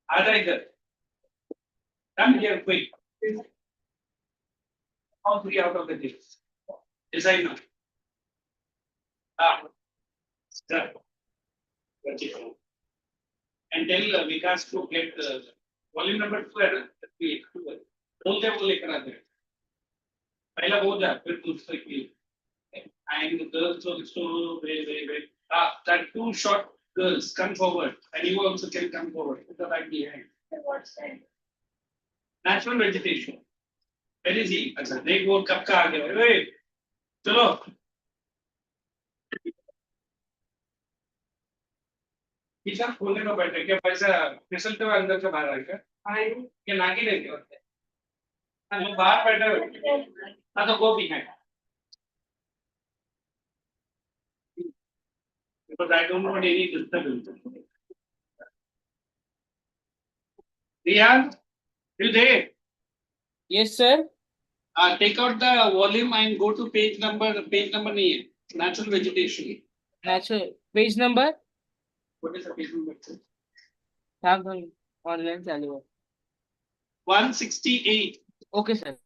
either. Come here quick. All three out of the things. Decide now. Done. And tell Vikas to get volume number 2 है ना? बोलते वो लेकर आते हैं. पहला बोल जा, फिर दूसरे की. And the girls also very. That two short girls come forward, and you also can come forward. Put the back behind. What's that? Natural vegetation. Very easy. अच्छा, देख वो कब का आ गया. ओए, चलो. पीछा खोलने का बैठे क्या पैसा फिसलते हुए अंदर से बाहर आएगा. ये नाकी नहीं होते. हम बाहर बैठे हुए. हाँ तो वो भी है. Because I don't want any disturbance. Riyan, you there? Yes, sir. Take out the volume and go to page number. Page number नहीं है. Natural vegetation. Natural page number. What is the page number? हाँ online चालू है. 168. Okay, sir.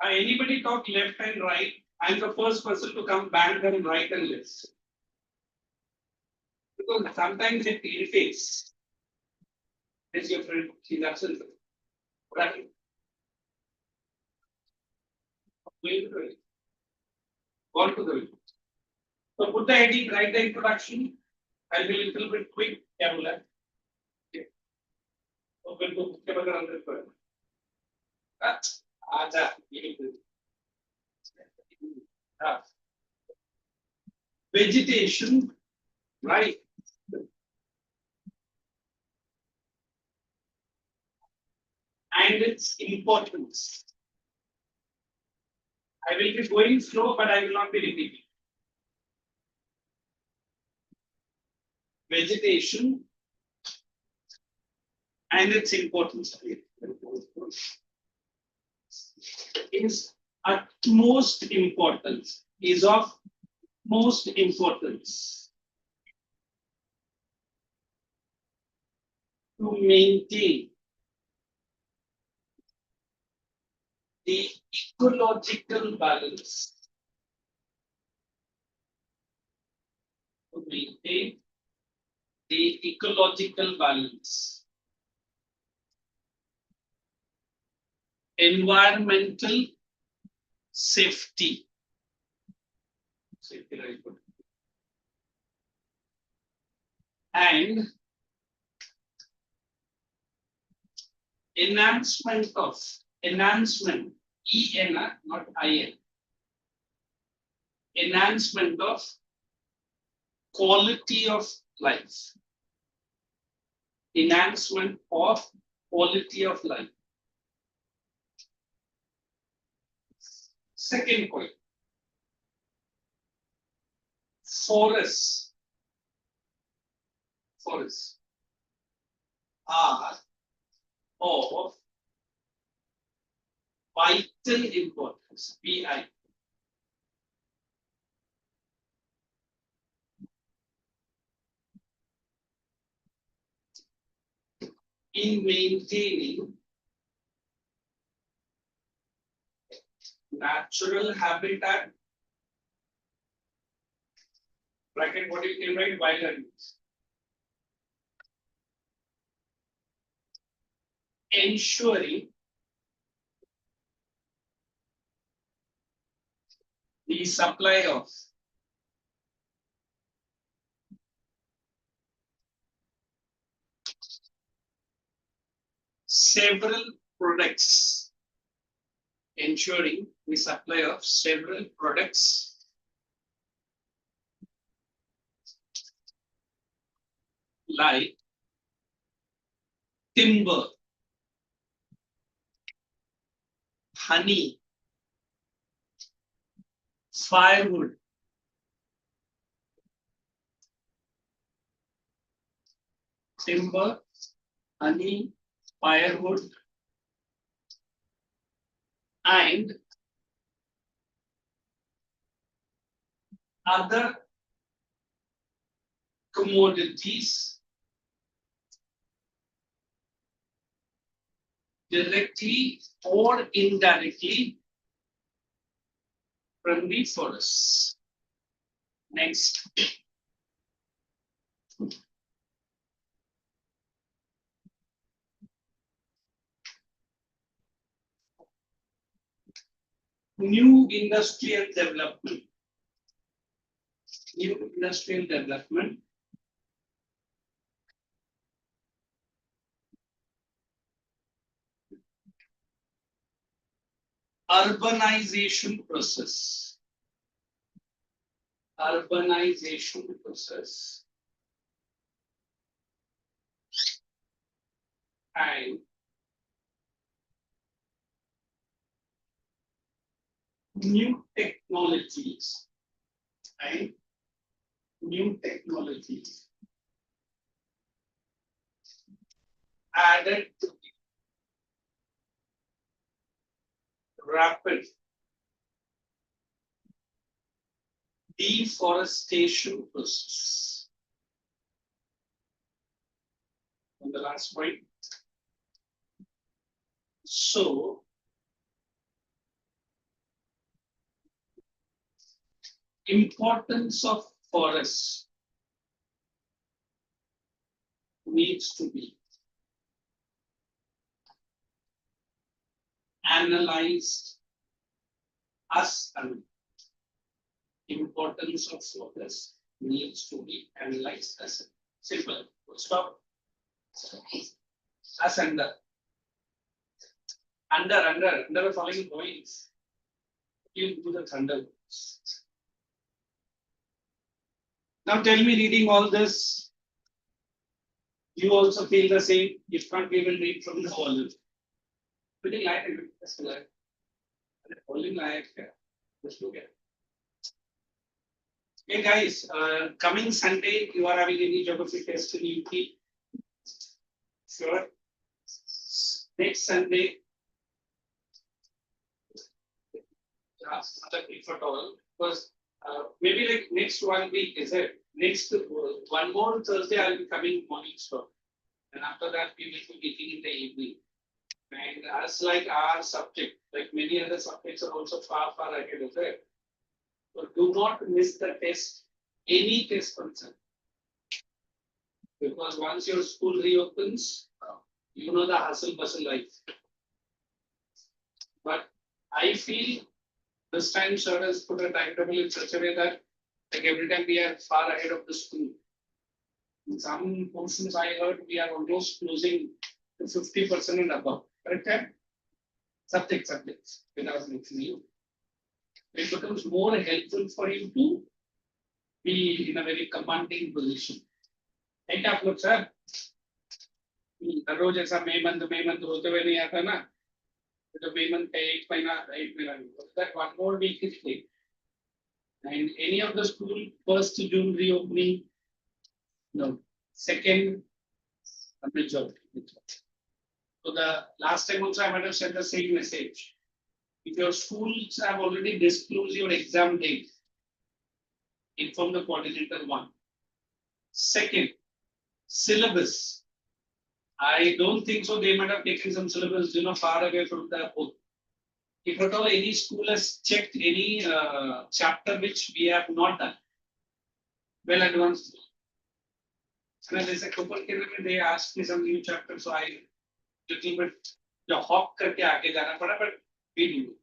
Anybody talk left and right? I'm the first person to come back and right and left. Because sometimes it irritates. Is your friend? She's absent. Right. On to the way. So put the heading, write the introduction. I'll be a little bit quick. क्या बोला? तो फिर तो उसके बाद अंदर पर. आजा ये. Vegetation, right? And its importance. I will be going slow, but I will not be repeating. Vegetation and its importance is utmost importance, is of most importance to maintain the ecological balance. To maintain the ecological balance. Environmental safety. Safety, right? And enhancement, EN, not IN. Enhancement of quality of life. Enhancement of quality of life. Second point. Forests are of vital importance, VI. In maintaining natural habitat, bracket what you can write, wild animals. Ensuring the supply of several products. Ensuring the supply of several products like timber, honey, firewood, timber, honey, firewood, and other commodities directly or indirectly from the forest. Next. New industrial development. New industrial development. Urbanization process. Urbanization process. And new technologies. And new technologies added to the rapid deforestation process. And the last point. So, importance of forests needs to be analyzed as an importance of forests needs to be analyzed as a simple stop as under the following points you do the under. Now tell me, reading all this, you also feel the same. If not, we will read from the volume. Pretty light and just like volume like just look at. Hey guys, coming Sunday, you are having any geography test in UP? Sure. Next Sunday, if at all, because maybe like next 1 week, is it? Next one more Thursday, I'll be coming morning stop. And after that, we will be meeting in the evening. And as like our subject, like many other subjects are also far ahead of it. So do not miss the test, any test concern. Because once your school reopens, you know the hustle bustle life. But I feel this time sir has put a timetable in such a way that like every time we are far ahead of the school. In some portions I heard we are almost closing to 50% and above. Correct? Subjects without mixing you. It becomes more helpful for you to be in a very commanding position. Right, आप लोग sir? रोज ऐसा May month होते हुए नहीं आता ना? तो May month का 8 महीना that 1 more week is late. And any of the school 1st June reopening, no, 2nd majority. So the last time also I might have sent the same message. If your schools have already disclosed your exam date, inform the coordinator 1. Second, syllabus. I don't think so. They might have taken some syllabus, far away from the book. If at all any school has checked any chapter which we have not done, well advanced. And there's a couple of they asked me some new chapter, so I little bit the hop करके आगे जाना पड़ा, but we do.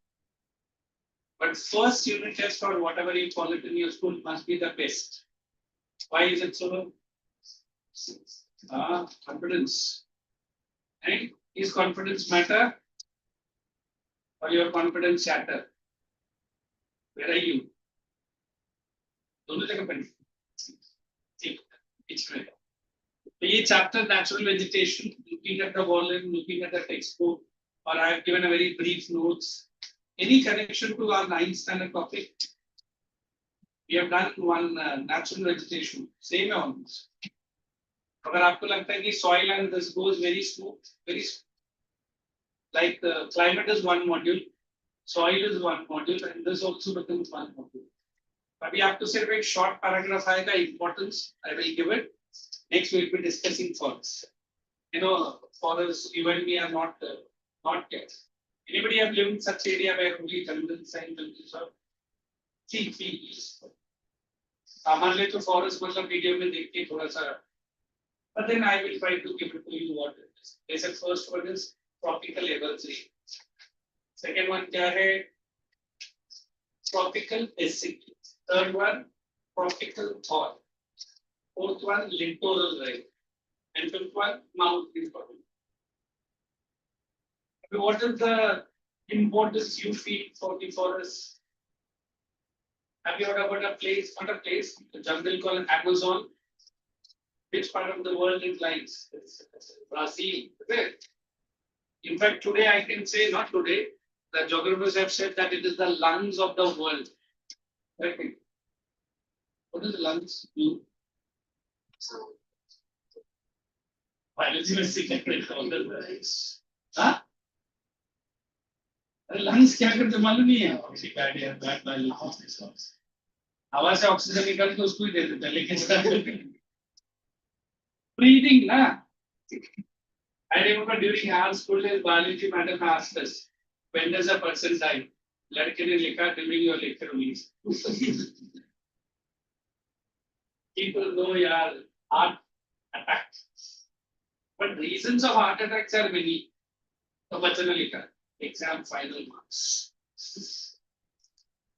But first unit test or whatever you call it in your school must be the best. Why is it so? Confidence. And is confidence matter? Or your confidence shatter? Where are you? दोनों जगह पर it's better. ये chapter natural vegetation, looking at the volume, looking at the textbook, or I have given a very brief notes. Any connection to our 9th standard topic? We have done one natural vegetation, same almost. अगर आपको लगता है कि soil and this goes very smooth, like climate is one module, soil is one module, and this also becomes one module. अभी आपको सिर्फ एक short paragraph आएगा, importance I will give it. Next we will be discussing forests. You know, forests, you and me are not yet. Anybody have lived in such area where only jungles and jungles are? See. हमारे लिए तो forest मतलब video में देख के थोड़ा सा. But then I will try to give it to you what it is. They said first one is tropical evergreen. Second one क्या है? Tropical acidic. Third one, tropical thaw. Fourth one, littoral rain. And fifth one, mountain forest. What is the importance you feel for the forest? Have you heard about a place, not a place, a jungle called Amazon? Which part of the world it lies? It's Brazil. Okay. In fact, today I can say, not today, the geographers have said that it is the lungs of the world. Right? What does the lungs do? Biology में सीखने all the lungs. हाँ? अरे lungs क्या करते मालूम नहीं है? हवा से ऑक्सीजन निकाल के उसको ही दे देते हैं, लेकिन breathing ना. I remember during our school days, biology madam asked us, when does a person die? लड़के ने लिखा during your lecture only. People know यार heart attack. But reasons of heart attacks are many. तो बच्चे ने लिखा exam final marks.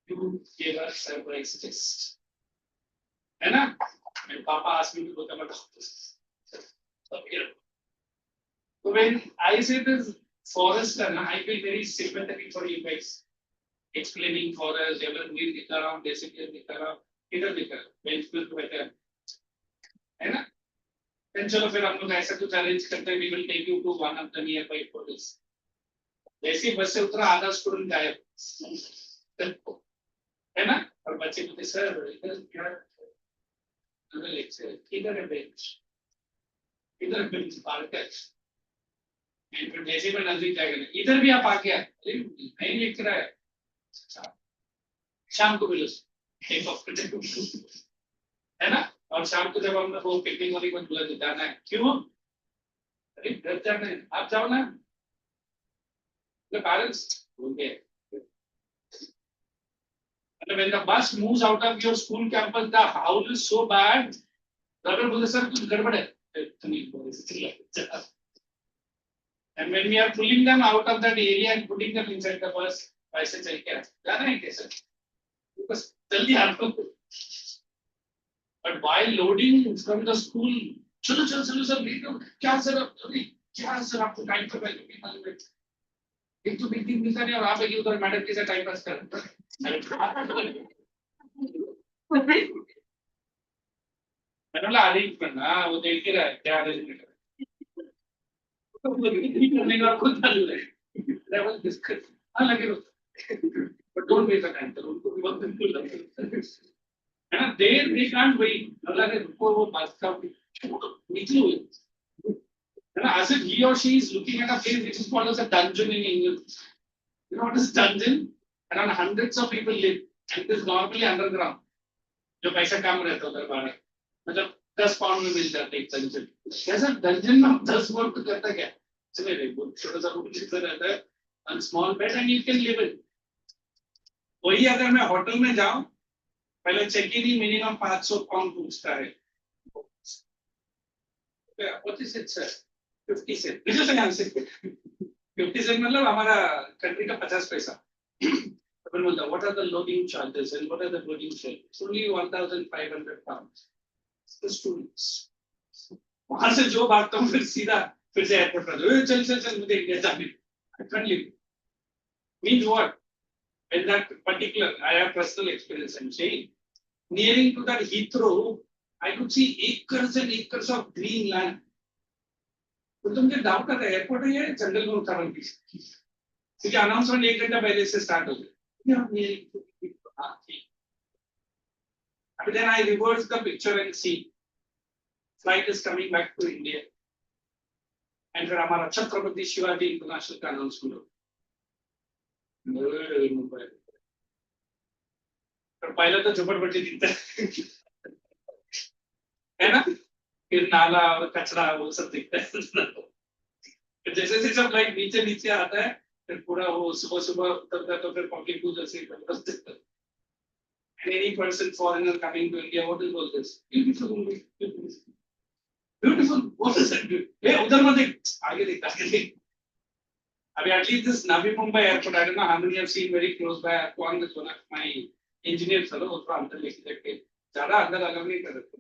You gave us surprise test. है ना? My papa asked me to go to my doctor. So when I say this forest, I feel very sympathetic for you guys. Explaining forest, evergreen दिख रहा हूँ, deciduous दिख रहा हूँ, इधर दिख रहा है, bench पे बैठे है ना? Then चलो फिर हम लोग ऐसा कुछ arrange करते हैं, we will take you to one of the nearby forests. जैसे ही बस से उतरा आधा स्टूडेंट गायब, है ना? और बच्चे बोलते सर इधर क्या? इधर है bench, इधर bench पार्क है. फिर जैसे में नजदीक जाएगा, इधर भी आप आ गया, नहीं लिख रहा है. शाम को मिलो एक है ना. और शाम को जब हम वो पिकनिक वाली को बुला के जाना है, क्यों? अरे घर जाना है, आप जाओ ना. पेरेंट्स बोलते and when the bus moves out of your school campus, the house is so bad. Brother बोलते सर कुछ गड़बड़ है. And when we are pulling them out of that area and putting them inside the bus, ऐसे चल के जाना है कैसे? Because जल्दी आपको. But while loading from the school, चलो सर देखो क्या सर आपको टाइम पर बैठे मालूम है? एक तो मीटिंग मिलता नहीं और आप एक उधर मैडम के साथ टाइम पास कर रहे हैं. मैडम ला अरेंज करना, वो देख के रहा है क्या अरेंजमेंट है. तो करने का खुद चालू है. लेवल डिस्कस हाँ लगे रहो. But don't waste the time. उनको भी बहुत बिल्कुल लगे. है ना? They can't wait. अल्लाह ने उनको वो बात का निकली हुई. है ना? As if he or she is looking at a place which is called as a dungeon in England. You know what is dungeon? Around hundreds of people live, and it is normally underground. जो पैसा कम रहता है उधर बाहर, मतलब 10 pound में मिल जाता है एक dungeon. कैसा dungeon में 10 वर्क करता क्या? चले रे बहुत छोटा सा रूम जितना रहता है, and small bed and you can live in. वही अगर मैं होटल में जाऊं, पहले चेक इन ही मिनिमम 500 पाउंड पूछता है. What is it sir? 50 cent. This is an answer. 50 cent मतलब हमारा कंट्री का 50 पैसा. अपन बोलता what are the loading charges and what are the loading charges? It's only 1,500 pounds. The students. वहाँ से जो भागता हूँ फिर सीधा फिर से एयरपोर्ट पर चल मुझे इंडिया जाने. I can't leave. Means what? When that particular, I have personal experience. I'm saying, nearing to that Heathrow, I could see acres and acres of green land. तो तुम क्या डाउट कर रहे एयरपोर्ट है या जंगल में उतारने की? क्योंकि अनाउंसमेंट 1 घंटा पहले से स्टार्ट हो गया. But then I reverse the picture and see flight is coming back to India. And फिर हमारा छत्रपति शिवाजी इंटरनेशनल का अनाउंसमेंट हो. पर पहले तो झोपड़पट्टी दिखता है ना, फिर नाला और कचरा वो सब दिखता है। जैसे जैसे सब लाइक नीचे नीचे आता है, फिर पूरा वो सुबह सुबह उतरता है, तो फिर पब्लिक को जैसे any person foreigner coming to India, what is all this? Beautiful, beautiful, beautiful. What is that? Hey, उधर मत देख, आगे देख, आगे देख. I mean, at least this Navi Mumbai airport, I don't know how many have seen very close by. One is one of my engineers fellow, उसको अंदर लेके जाके, ज़्यादा अंदर अगर नहीं कर सकते.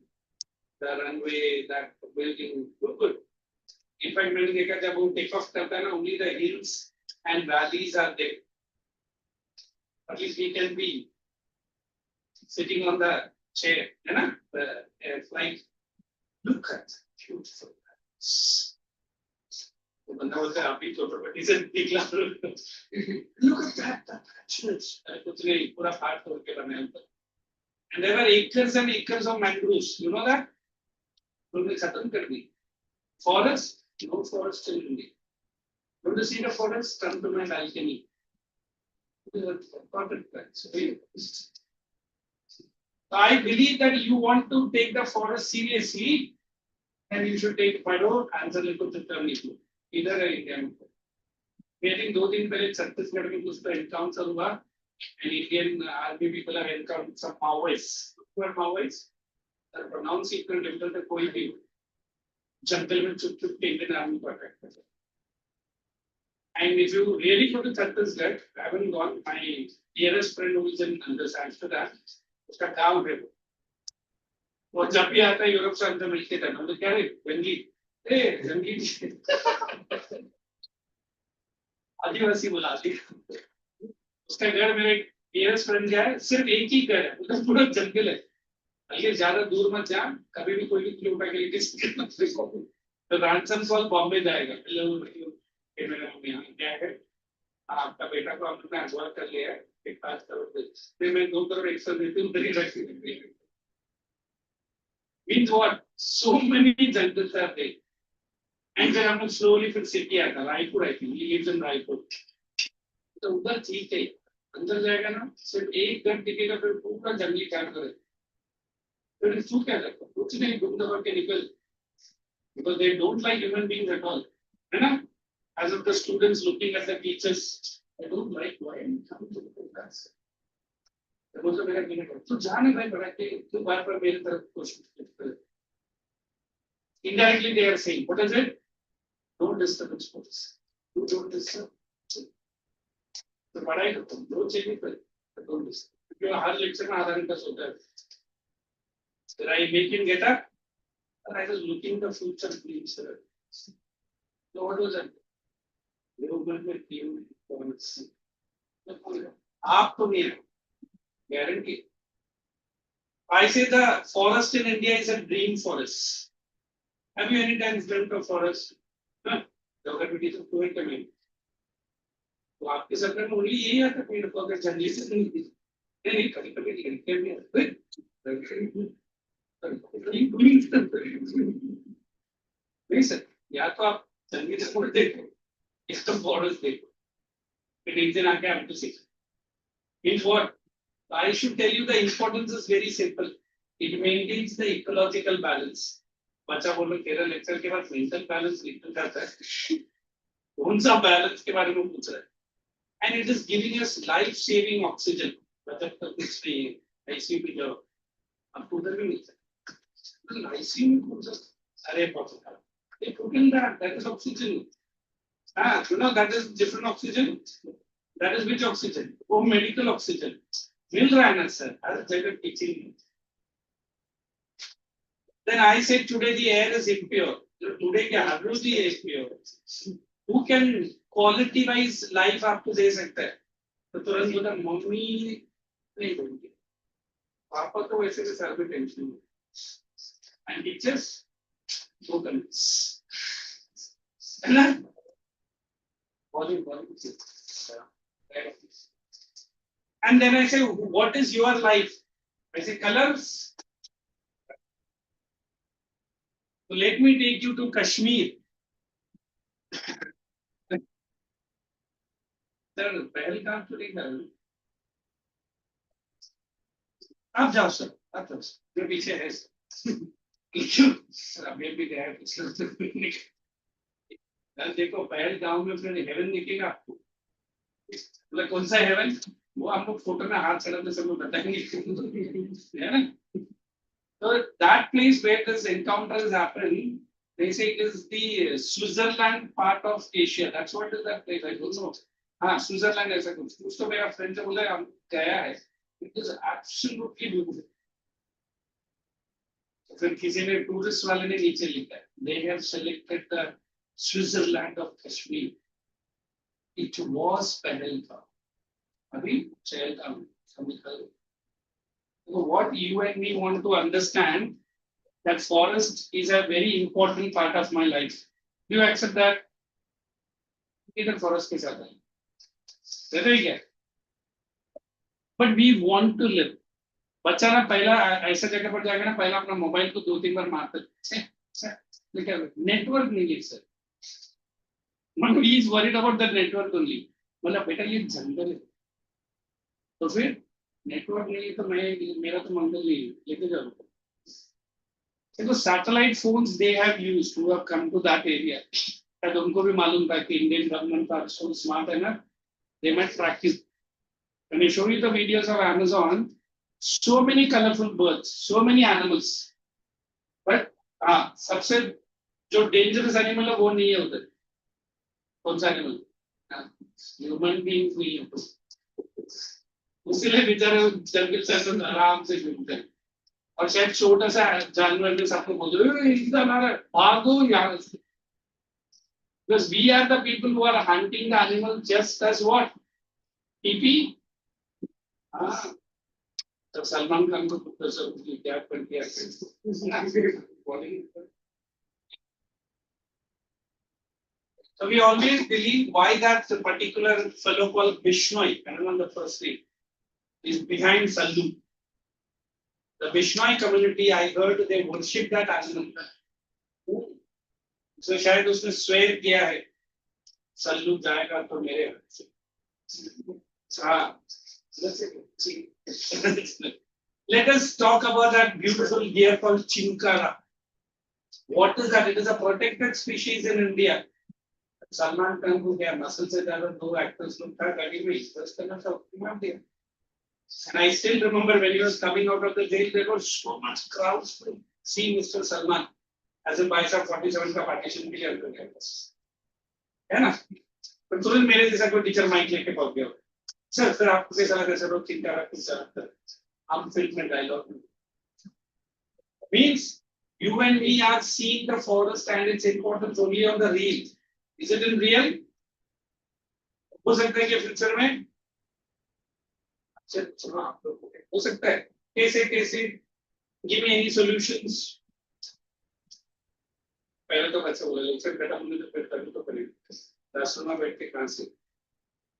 The runway, that building, good. In fact, मैंने देखा जब वो take off करता है ना, only the hills and valleys are there. At least we can be sitting on the chair, है ना, the flight. Look at beautiful. तो बंदा बोलता है आप ही छोटे से निकला. Look at that church. कुछ नहीं, पूरा फाड़ तोड़ के बनाया था. And there were acres and acres of mangroves. You know that? उन्होंने खत्म कर दी. Forest, no forest in India. Want to see the forest? Come to my balcony. I believe that you want to take the forest seriously, and you should take Pado and the little Chittamni. Either a Indian. Waiting 2 दिन पहले छत्तीसगढ़ में कुछ तो encounter हुआ, and Indian army people have encountered some Maoists. Who are Maoists? They pronounce it difficult to कोई भी jungle में चुप चुप के Indian army को attack करते. And if you really go to Chhattisgarh, I haven't gone. My dearest friend who is in Amsterdam, उसका गांव है वो जब भी आता है यूरोप से अंदर मिलके था ना, तो क्या रे जंगली, जंगली आदिवासी बुलाती. उसका घर मेरे डियरेस्ट फ्रेंड क्या है, सिर्फ एक ही घर है, उधर पूरा जंगल है. अगर ज्यादा दूर मत जा, कभी भी कोई भी किलोमीटर के लिए तो रैंसम कॉल बॉम्बे जाएगा. मेरा मम्मी यहाँ क्या है, आपका बेटा को हमने अगवा कर लिया है, 5 करोड़ फिर मैं 2 करोड़ एक्स्ट्रा देती हूँ, तेरी रखी. Means what? So many jungles are there. And then हम लोग slowly फिर सिटी आता, Raipur I think, he lives in Raipur. तो उधर ठीक है, अंदर जाएगा ना, सिर्फ एक घर दिखेगा, फिर पूरा जंगली जानवर है. फिर तू क्या करता, कुछ नहीं, घूम दबा के निकल. Because they don't like human beings at all, है ना? As of the students looking at the teachers, I don't like why I'm coming to the class. तो मेरा कहने का, तो जाने भाई बड़ा के तू बार-बार मेरे तरफ कोशिश कर. Indirectly they are saying, what is it? Don't disturb sports. You don't disturb. तो पढ़ाई करता हूँ, रोज चाहिए पर don't disturb. क्योंकि हर लेक्चर में आधा घंटा सोता है. Then I make him get up, and I was looking the future dreams. So what was that? आप तो नहीं, guarantee. I say the forest in India is a dream forest. Have you any time dreamt of forest? Geography तो कोई कमी नहीं. तो आपके सरकार में ओनली यही आता पेड़ पौधे जंगली से नहीं कभी कभी लिखते भी नहीं सर. या तो आप जंगली से देखो, इस तो फॉरेस्ट देखो, फिर रीजन आके आपको सीखो. In what? I should tell you the importance is very simple. It maintains the ecological balance. बच्चा बोलो तेरा लेक्चर के बाद मेंटल बैलेंस निकल जाता है, कौन सा बैलेंस के बारे में पूछ रहा है. And it is giving us life saving oxygen. मतलब तो कुछ नहीं है, आईसीयू में जाओ, आपको उधर भी मिलता है. आईसीयू में कौन सा, अरे बाप रे, they put in that is oxygen. You know that is different oxygen. That is which oxygen? वो medical oxygen. मिल रहा है ना सर, हर जगह teaching. Then I said today the air is impure. Today क्या हर रोज ही is impure. Who can quality wise life आपको दे सकता है? तो तुरंत बोला मम्मी नहीं बोलेंगे, पापा तो वैसे भी सर में टेंशन है. And teachers दो कमिट्स, है ना? And then I say, what is your life? I say colors. So let me take you to Kashmir. Sir, Pahalgam तो नहीं कर. आप जाओ सर, आप जाओ सर, जो पीछे है सर, अभी भी गया है यार देखो पहलगांव में फिर हेवन दिखेगा आपको, मतलब कौन सा हेवन, वो आपको फोटो में हाथ चलाते सब लोग बताएंगे है ना. So that place where this encounter is happening, they say it is the Switzerland part of Asia. That's what is that place? I don't know. हाँ स्विट्जरलैंड ऐसा कुछ तो मेरा फ्रेंड से बोला हम गया है. It is absolutely beautiful. तो फिर किसी ने टूरिस्ट वाले ने नीचे लिखा है, they have selected the Switzerland of Kashmir. It was Pahalgam. अभी Pahalgam समझ. So what you and me want to understand, that forest is a very important part of my life. Do you accept that? इधर forest के साथ है, रहते ही क्या? But we want to live. बच्चा ना पहला ऐसा जगह पर जाएगा ना, पहला अपना मोबाइल को 2-3 बार मारता है, नेटवर्क नहीं है sir. But he is worried about the network only. मतलब बेटा ये जंगल है, तो फिर नेटवर्क नहीं है तो मैं मेरा तो मंगल नहीं है, लेके जाओ. देखो satellite phones they have used to have come to that area. शायद उनको भी मालूम था कि इंडियन गवर्नमेंट का सो स्मार्ट है ना, they might practice. When I show you the videos of Amazon, so many colorful birds, so many animals. But हाँ सबसे जो डेंजरस एनिमल है वो नहीं है उधर. कौन सा एनिमल? ह्यूमन बीइंग नहीं है, इसीलिए बेचारे जंगल से आराम से घूमते हैं. और शायद छोटा सा जानवर भी सबको बोल रहे इधर आ रहा है, भागो यहाँ से. Because we are the people who are hunting the animal just as what? PP? हाँ. तो सलमान खान को प्रोफेसर की क्या कर दिया. So we always believe why that particular fellow called Bishnoi, I don't know the first name, is behind Sallu. The Bishnoi community, I heard they worship that animal. So शायद उसने swear किया है, सल्लू जाएगा तो मेरे हाथ से. हाँ. Let us talk about that beautiful deer called Chinkara. What is that? It is a protected species in India. Salman Khan को क्या मसल से ज्यादा 2 actors लोग था गाड़ी में, बस करना था मार दिया. And I still remember when he was coming out of the jail, there was so much crowds to see Mr. Salman. As a भाई साहब 47 का पार्टीशन भी लिया उनके पास, है ना. तो तुरंत मेरे जैसा कोई टीचर माइक लेके पहुंच गया, सर फिर आपको कैसा लगा सर, वो चिंता रखते सर हम फिल्म में dialogue means you and we are seeing the forest and its importance only on the reel. Is it in real? हो सकता है कि फ्यूचर में हो सकता है. कैसे कैसे? give me any solutions. पहले तो बच्चे बोले सर बेटा हमने तो फिर तभी तो करेंगे, क्लासरूम में बैठ के कहां से.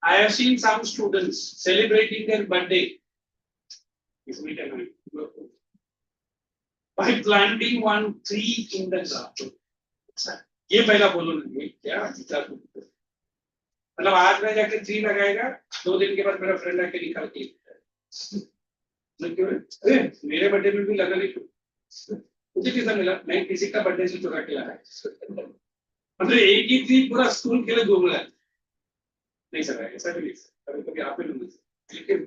I have seen some students celebrating their birthday by planting one tree in the garden. ये पहला बोलो ना, क्या विचार. मतलब आज मैं जाके ट्री लगाएगा, 2 दिन के बाद मेरा फ्रेंड आके निकाल के मेरे बर्थडे में भी लगा नहीं, मुझे कितना मिला, मैं किसी का बर्थडे से चुरा के लाया. मतलब एक ही ट्री पूरा स्कूल के लिए घूम रहा है. नहीं सर ऐसा भी नहीं, कभी कभी आप ही लेकिन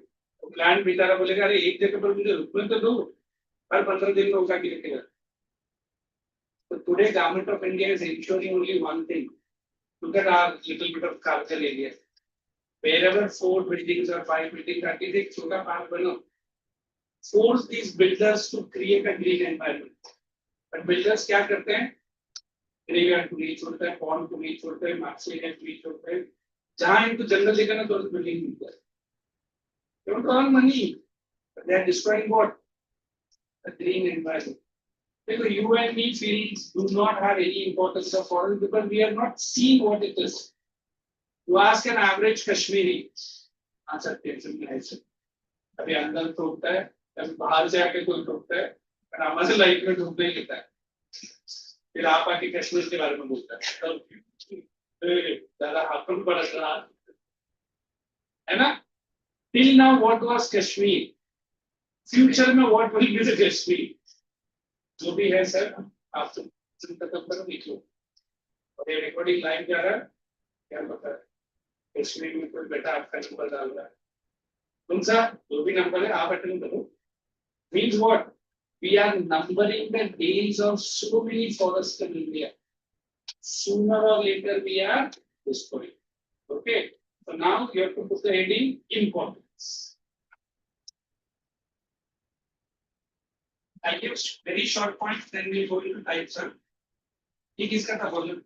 प्लांट बेचारा बोलेगा अरे एक जगह पर मुझे रुकने तो दो, हर 15 दिन में उठा के रखेगा. So today government of India is ensuring only one thing. Look at our little bit of cultural area. Wherever 4 buildings or 5 buildings are, एक छोटा पार्क बनो. Force these builders to create a green environment. But builders क्या करते हैं? Graveyard को नहीं छोड़ते हैं, pond को नहीं छोड़ते हैं, marshland को नहीं छोड़ते हैं. जहाँ इनको जंगल दिखा ना तो बिल्डिंग मिलता है. They don't earn money, but they are destroying what? The green environment. Because you and me feels do not have any importance of forest because we have not seen what it is. You ask an average Kashmiri, answer है. अभी अंदर टूटता है, अभी बाहर से आके कोई टूटता है, पर हमारे लाइफ में टूटने लगता है. फिर आप आके कश्मीर के बारे में बोलता है, दादा आपको बड़ा रहा है ना. Till now, what was Kashmir? Future में what will be the history जो भी है सर आप चिंता करो लिख लो और ये रिकॉर्डिंग लाइव जा रहा है क्या पता है हिस्ट्री में कोई बेटा आपका नंबर डाल रहा है कौन सा जो भी नंबर है आप अटेंड करो means what we are numbering the days of so many forests in India. Sooner or later we are destroying. Okay. So now you have to put the heading importance. I give very short points, then we'll go into types. ये किसका था बोलो?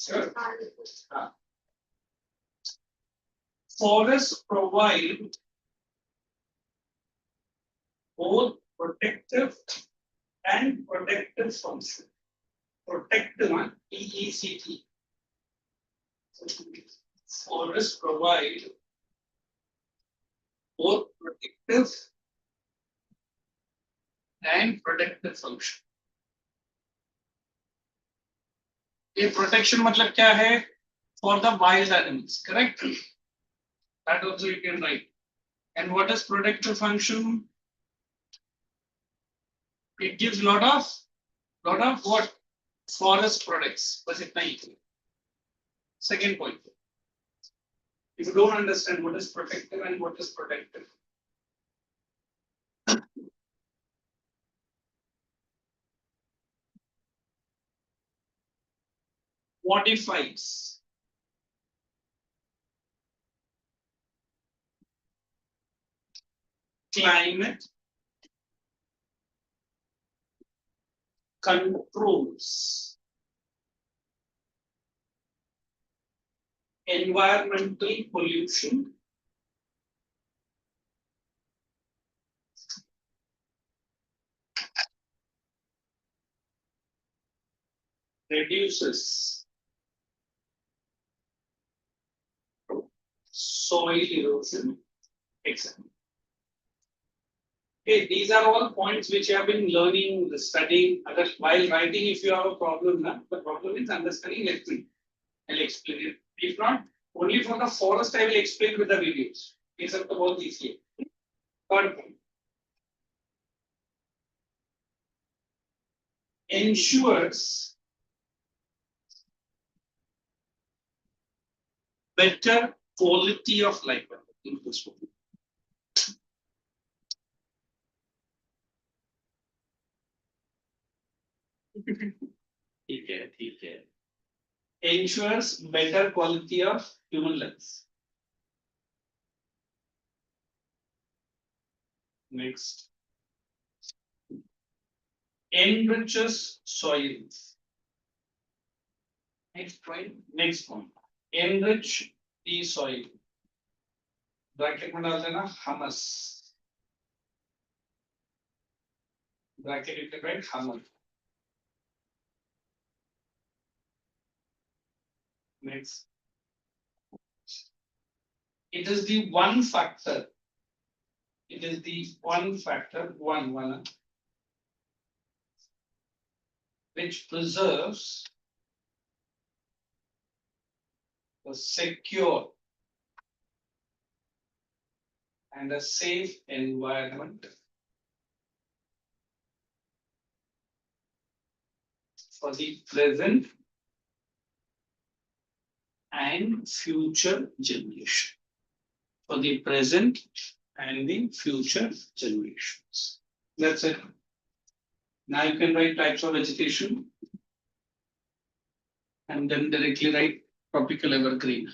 Sure. Forests provide both protective and protective function. Protective one, PECT. Forests provide both protective and protective function. ये protection मतलब क्या है? For the wild animals, correct? That also you can write. And what is protective function? It gives lot of what? Forest products. बस इतना ही. Second point. If you don't understand what is protective and what is protective. Modifies climate, controls environmental pollution, reduces soil erosion, etc. Okay, these are all points which you have been learning, studying. While writing, if you have a problem, the problem is understanding. I'll explain it. If not, only for the forest, I will explain with the videos. It's up to both easy. Third point. Ensures better quality of life. ठीक है. Ensures better quality of human lives. Next. Enriches soils. Next point. Enrich the soil. Bracket में डाल देना humus. Bracket you can write humus. Next. It is the one factor. It is the one factor, one which preserves a secure and a safe environment for the present and future generation. For the present and the future generations. That's it. Now you can write types of vegetation and then directly write tropical evergreen.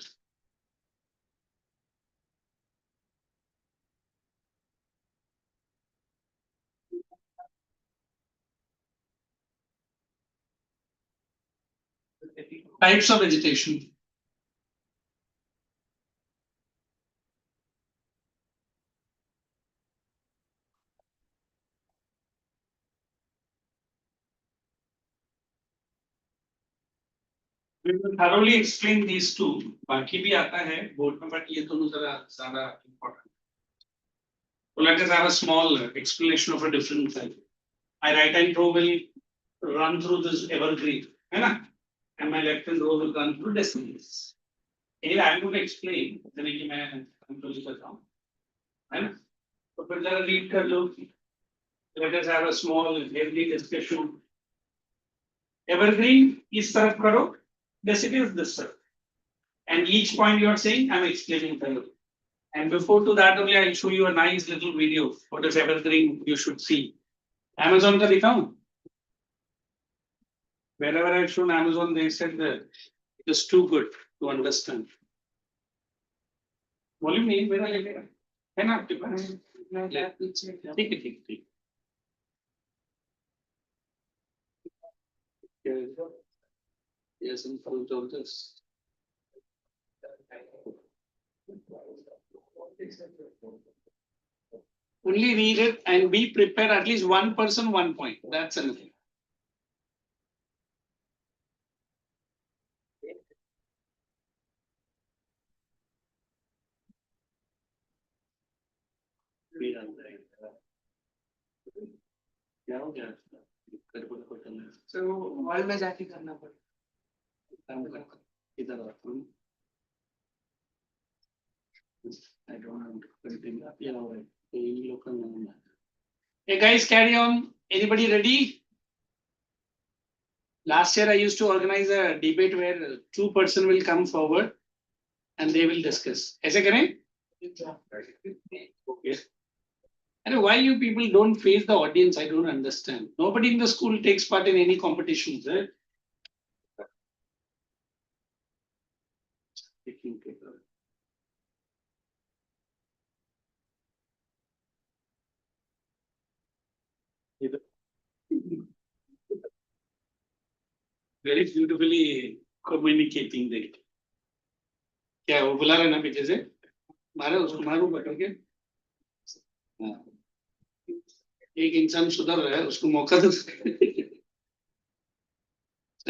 Types of vegetation. We will thoroughly explain these two. बाकी भी आता है board में, but ये दोनों जरा ज़्यादा important. So let us have a small explanation of a different type. My right hand row will run through this evergreen, है ना? And my left hand row will run through decimals. Anyway, I'm going to explain. then कि मैं control करता हूँ, है ना? तो फिर जरा read कर लो. Let us have a small healthy discussion. Evergreen इस तरफ करो, deciduous this तरफ. And each point you are saying, I'm explaining for you. And before to that only, I'll show you a nice little video. What is evergreen you should see. Amazon का दिखाऊं? Wherever I've shown Amazon, they said that it is too good to understand. Volume नहीं मेरा लेगा, है ना आपके पास? ठीक है ठीक ठीक. Yes, in front of this. Only read it and be prepared at least one person, 1 point. That's enough. क्या हो गया? So हॉल में जाके करना पड़ेगा. इधर आता हूँ. I don't want to continue. Yeah, right. Hey guys, carry on. Anybody ready? Last year I used to organize a debate where two person will come forward and they will discuss. ऐसे करें? Okay. And why you people don't face the audience? I don't understand. Nobody in the school takes part in any competitions, right? Taking paper. Very beautifully communicating that. क्या वो बुला रहे ना पीछे से? मारे उसको मारो पकड़ के. एक इंसान सुधर रहा है, उसको मौका दो.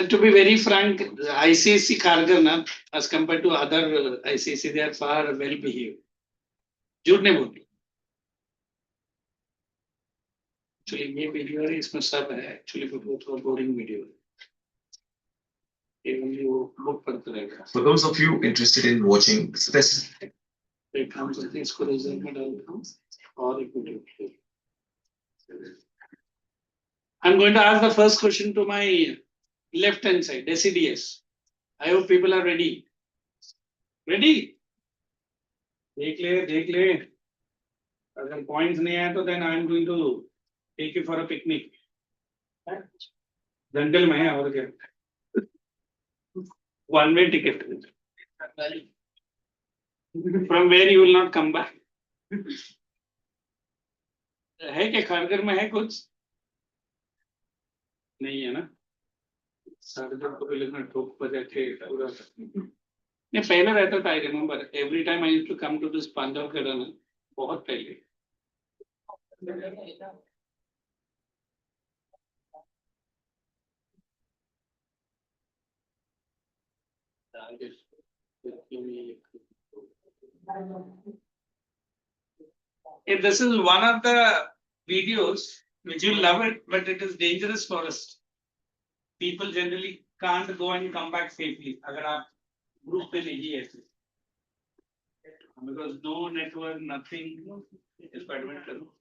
To be very frank, ICSE Kharghar na, as compared to other ICSE, they are far well behaved. झूठ नहीं बोलते. Actually, ये वीडियो है, इसमें सब है. Actually, बहुत boring वीडियो है. Even you book पढ़ते रहेगा. For those of you interested in watching specific एक काम करते हैं, इसको रिजल्ट में डालता हूँ और एक video. I'm going to ask the first question to my left hand side, DCDS. I hope people are ready. Ready? देख ले. अगर points नहीं आए तो then I am going to take you for a picnic. जंगल में है और क्या? One way ticket. From where you will not come back. है क्या खारगर में है कुछ? नहीं है ना? साढ़े दस को लेकर ठोक बजा के पूरा. नहीं पहले रहता था. I remember every time I used to come to this Pandav Kheda ना, बहुत पहले. If this is one of the videos which you love it, but it is dangerous for us. People generally can't go and come back safely. अगर आप group पे नहीं है, because no network, nothing. इस पर admit करो.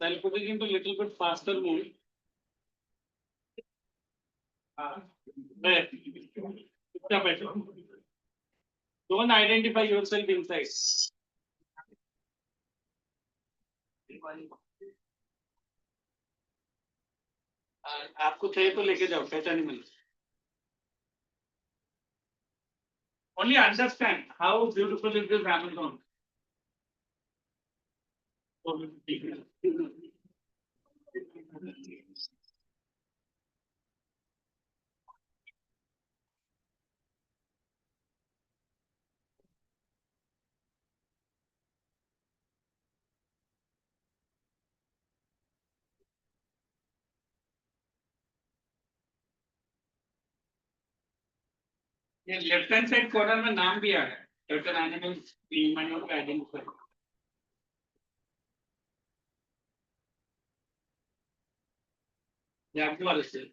I'll put it into a little bit faster mode. Don't identify yourself inside. आपको चाहिए तो लेके जाओ, पहचान नहीं मिली. Only understand how beautiful is this Amazon. ये लेफ्ट हैंड साइड कॉर्नर में नाम भी आ रहा है. certain animals we might not identify. Jaguar is there.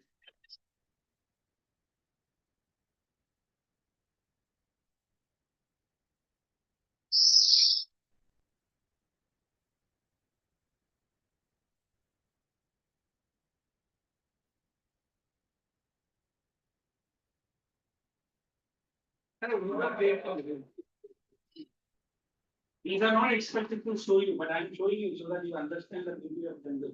These are not expected to show you, but I'm showing you so that you understand the beauty of jungle.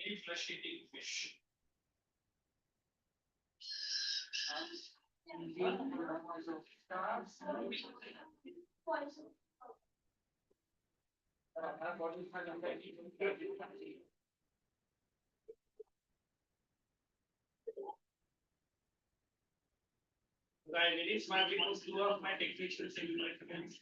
Any flesh eating fish. Right, it is my because two of my technician simulations.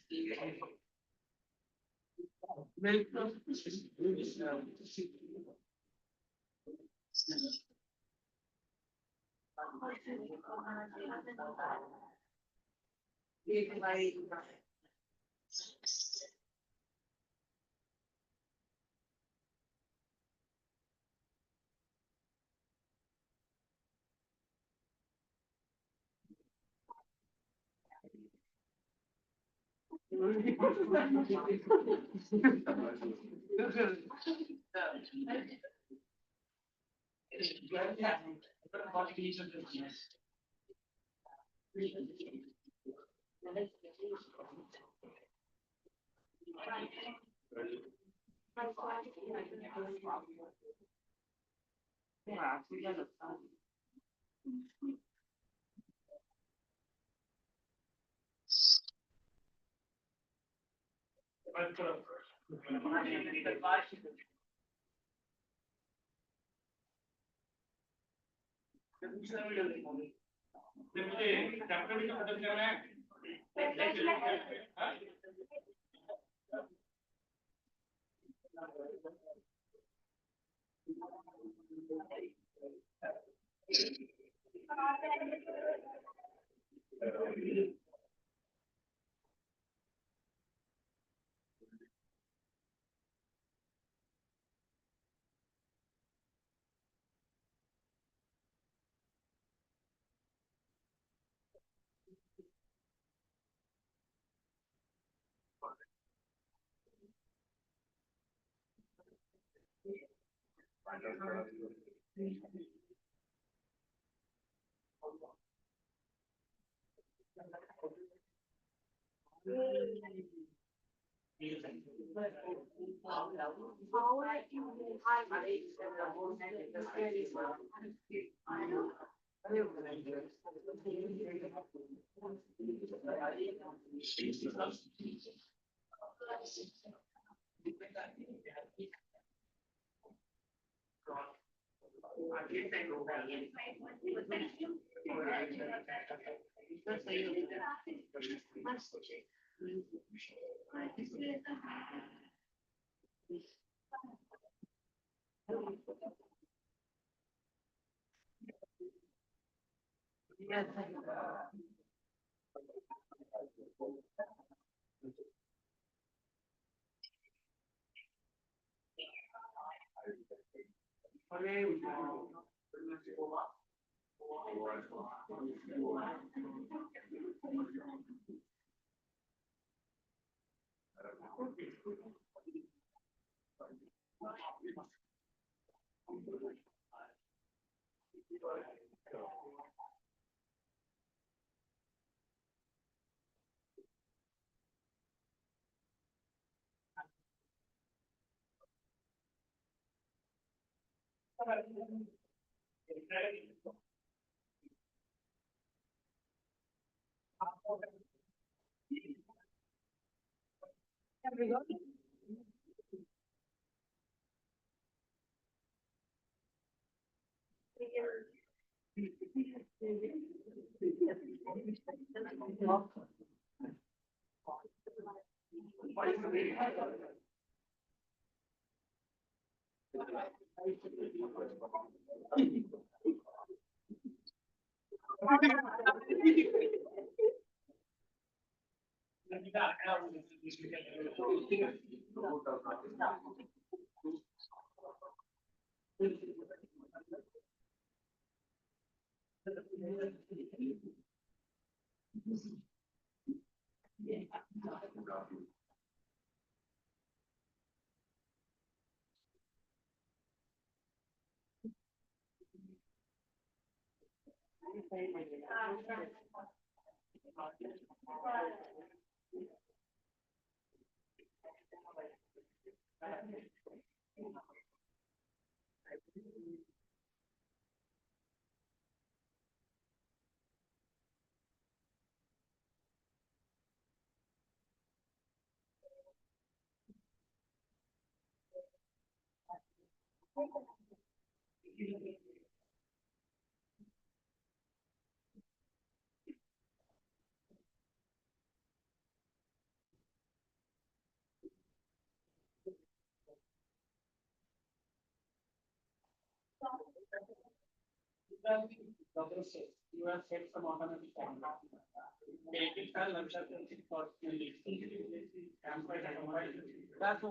You have set some automatic time. Take it as lunch for that's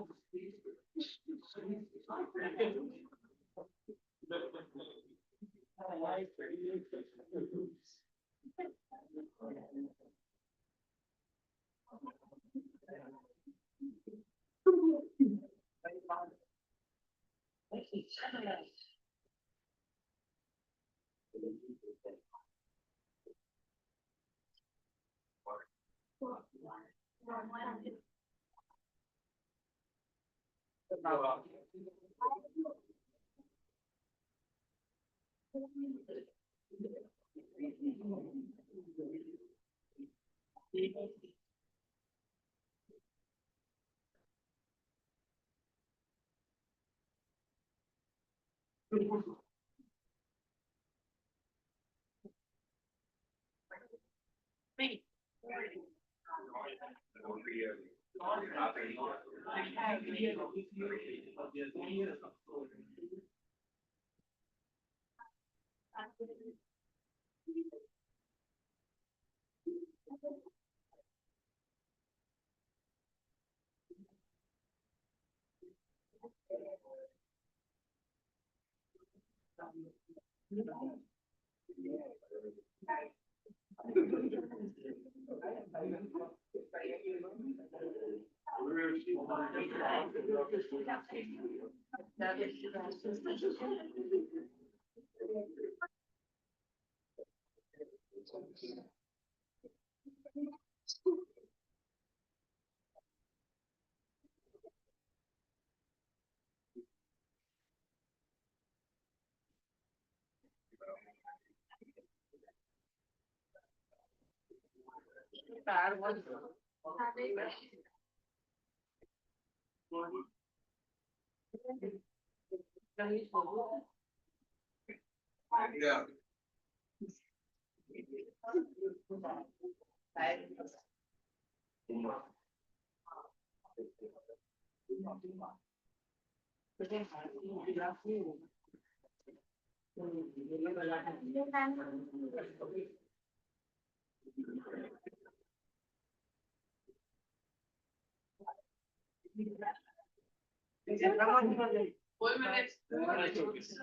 Yeah.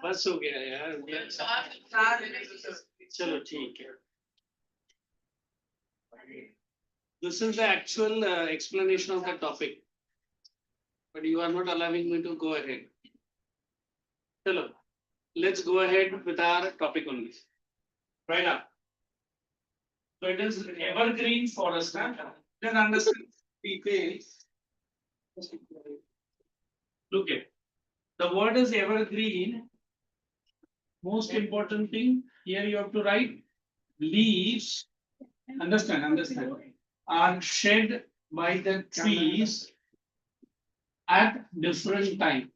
बस हो गया यार चलो ठीक है This is the actual explanation of the topic, but you are not allowing me to go ahead. Chalo, let's go ahead with our topic only. Right up. So it is evergreen forest. Huh? Just understand details. Look at the word is evergreen. Most important thing here you have to write leaves. Understand, are shed by the trees at different time.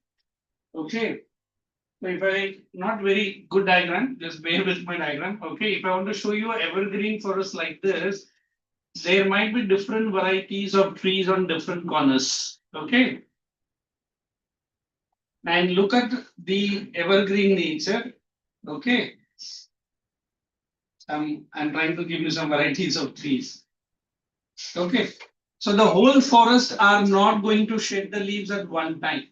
Okay. So if I not very good diagram, just bear with my diagram. Okay, if I want to show you evergreen forest like this, there might be different varieties of trees on different corners. Okay. And look at the evergreen nature. Okay. I'm trying to give you some varieties of trees. Okay. So the whole forest are not going to shed the leaves at one time.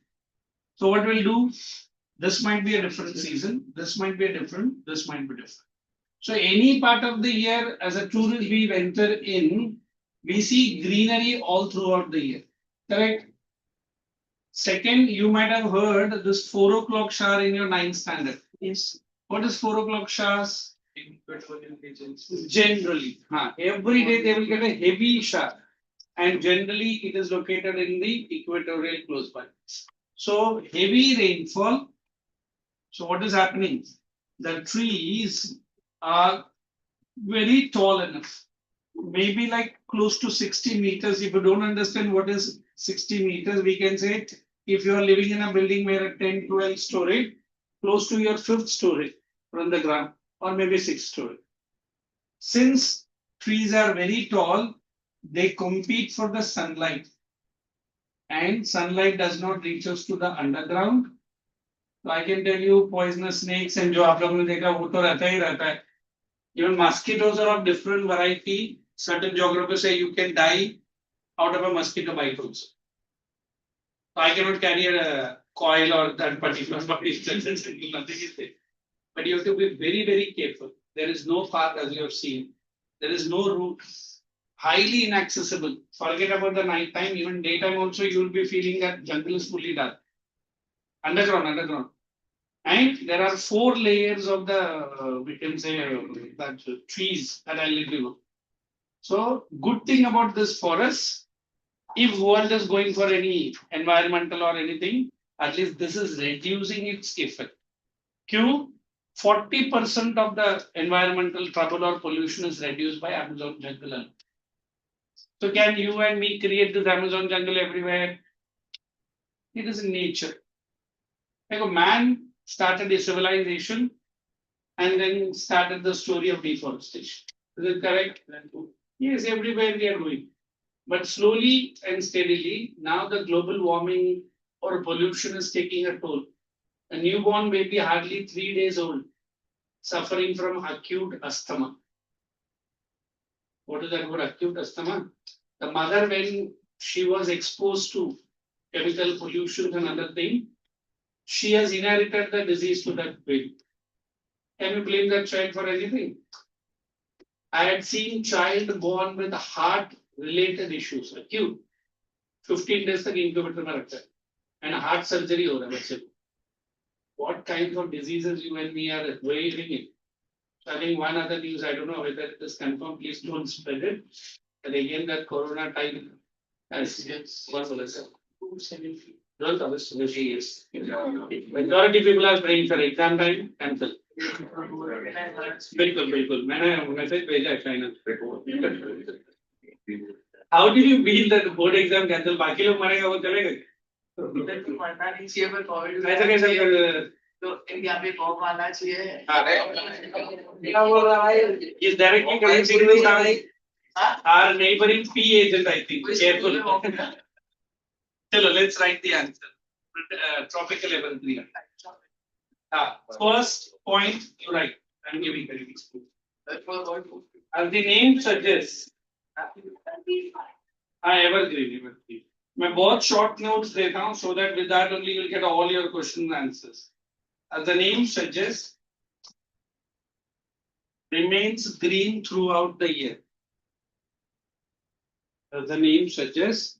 So what we'll do? This might be a different season. This might be a different. This might be different. So any part of the year as a tourist we enter in, we see greenery all throughout the year. Correct? Second, you might have heard this 4 o'clock shower in your ninth standard. Yes. What is 4 o'clock showers? Generally, every day they will get a heavy shower, and generally it is located in the equatorial close by. So heavy rainfall. So what is happening? The trees are very tall enough, maybe like close to 60 meters. If you don't understand what is 60 meters, we can say if you are living in a building where a 10, 12 story, close to your fifth story from the ground, or maybe sixth story. Since trees are very tall, they compete for the sunlight, and sunlight does not reach us to the underground. So I can tell you poisonous snakes and जो आप लोगों ने देखा वो तो रहता ही रहता है. Even mosquitoes are of different variety. Certain geographies say you can die out of a mosquito bite also. So I cannot carry a coil or that particular body. Nothing is there. But you have to be very, very careful. There is no path as you have seen. There is no route. Highly inaccessible. Forget about the night time. Even daytime also you will be feeling that jungle is fully dark. Underground. And there are 4 layers of the we can say that trees that I let you know. So good thing about this forest, if world is going for any environmental or anything, at least this is reducing its effect. Q 40% of the environmental trouble or pollution is reduced by Amazon jungle. So can you and me create this Amazon jungle everywhere? It is in nature. Like a man started a civilization and then started the story of deforestation. Is it correct? Yes, everywhere we are going. But slowly and steadily, now the global warming or pollution is taking a toll. A newborn baby hardly 3 days old, suffering from acute asthma. What is that word, acute asthma? The mother, when she was exposed to chemical pollution and other thing, she has inherited the disease to that baby. Can you blame that child for anything? I had seen child born with heart related issues, acute. 15 days तक incubator में रखता है, and heart surgery हो रहा है बच्चे को. What kinds of diseases you and me are waving in? So I think one other news, I don't know whether it is confirmed, please don't spread it. But again, that corona time has what will I say? Don't understand. Yes. Majority people are praying for exam time, cancel. बिल्कुल मैंने message भेजा है China. How did you feel that board exam cancel? बाकी लोग मरेगा वो चलेगा? मरना नहीं चाहिए पर कोविड ऐसा कैसे कर? तो इंडिया में बॉम्ब आना चाहिए. क्या बोल रहा है? Is directly connected with our neighboring P agent, I think. Careful. Chalo, let's write the answer. Tropical evergreen. First point you write. I'm giving very school. As the name suggests, evergreen. मैं बहुत short notes देता हूँ so that with that only you'll get all your questions and answers. As the name suggests, remains green throughout the year. As the name suggests,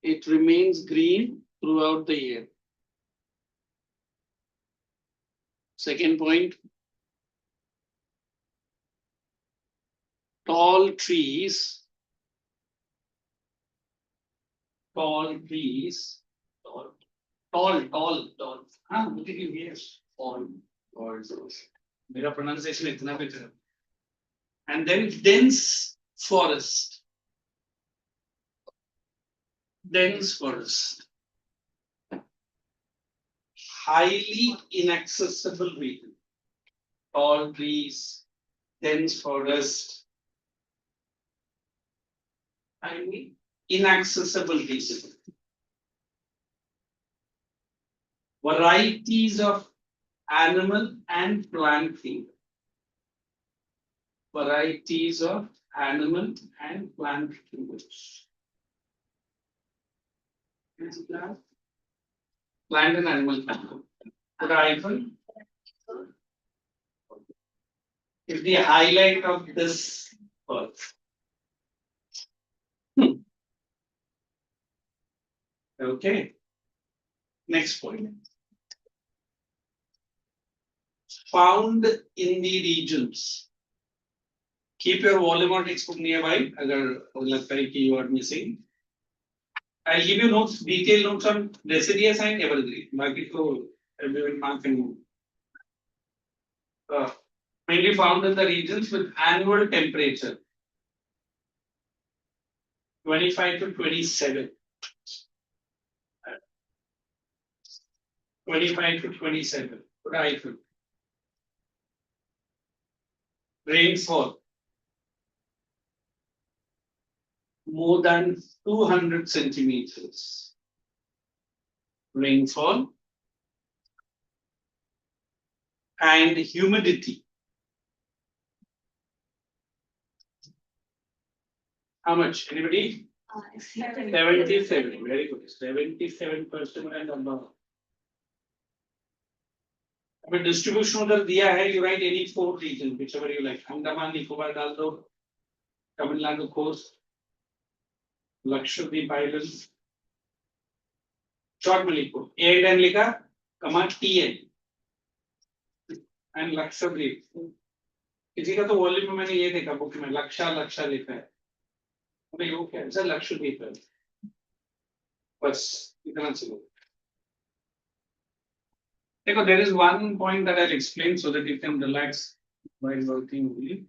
it remains green throughout the year. Second point, tall trees, tall. Look at you here. Tall. मेरा pronunciation इतना भी खराब. And then dense forest. highly inaccessible region. Tall trees, dense forest, highly inaccessible region. Varieties of animal and plant kingdom. Varieties of animal and plant kingdoms. Plant and animal kingdom. Put an icon. Is the highlight of this earth. Okay. Next point. Found in the regions. Keep your volume or textbook nearby. अगर लगता है कि you are missing. I'll give you notes, detailed notes on deciduous and evergreen. बाकी तो everyone mark and move. Mainly found in the regions with annual temperature 25 to 27. 25 to 27. Put an icon. Rainfall more than 200 centimeters. Rainfall and humidity. How much? Anybody? 77. Very good. 77% and above. But distribution उधर दिया है. You write any 4 regions, whichever you like. Andaman Nicobar डाल दो. Tamil Nadu coast. Lakshadweep Islands. Short में लिखो. A and लिखा. Comma TN. And Lakshadweep. किसी का तो वॉल्यूम में मैंने ये देखा बुक में लक्षा लिखा है. अबे ये क्या है? सर लक्षद्वीप है. बस इतना चलो. देखो, there is one point that I'll explain so that you can relax while working only.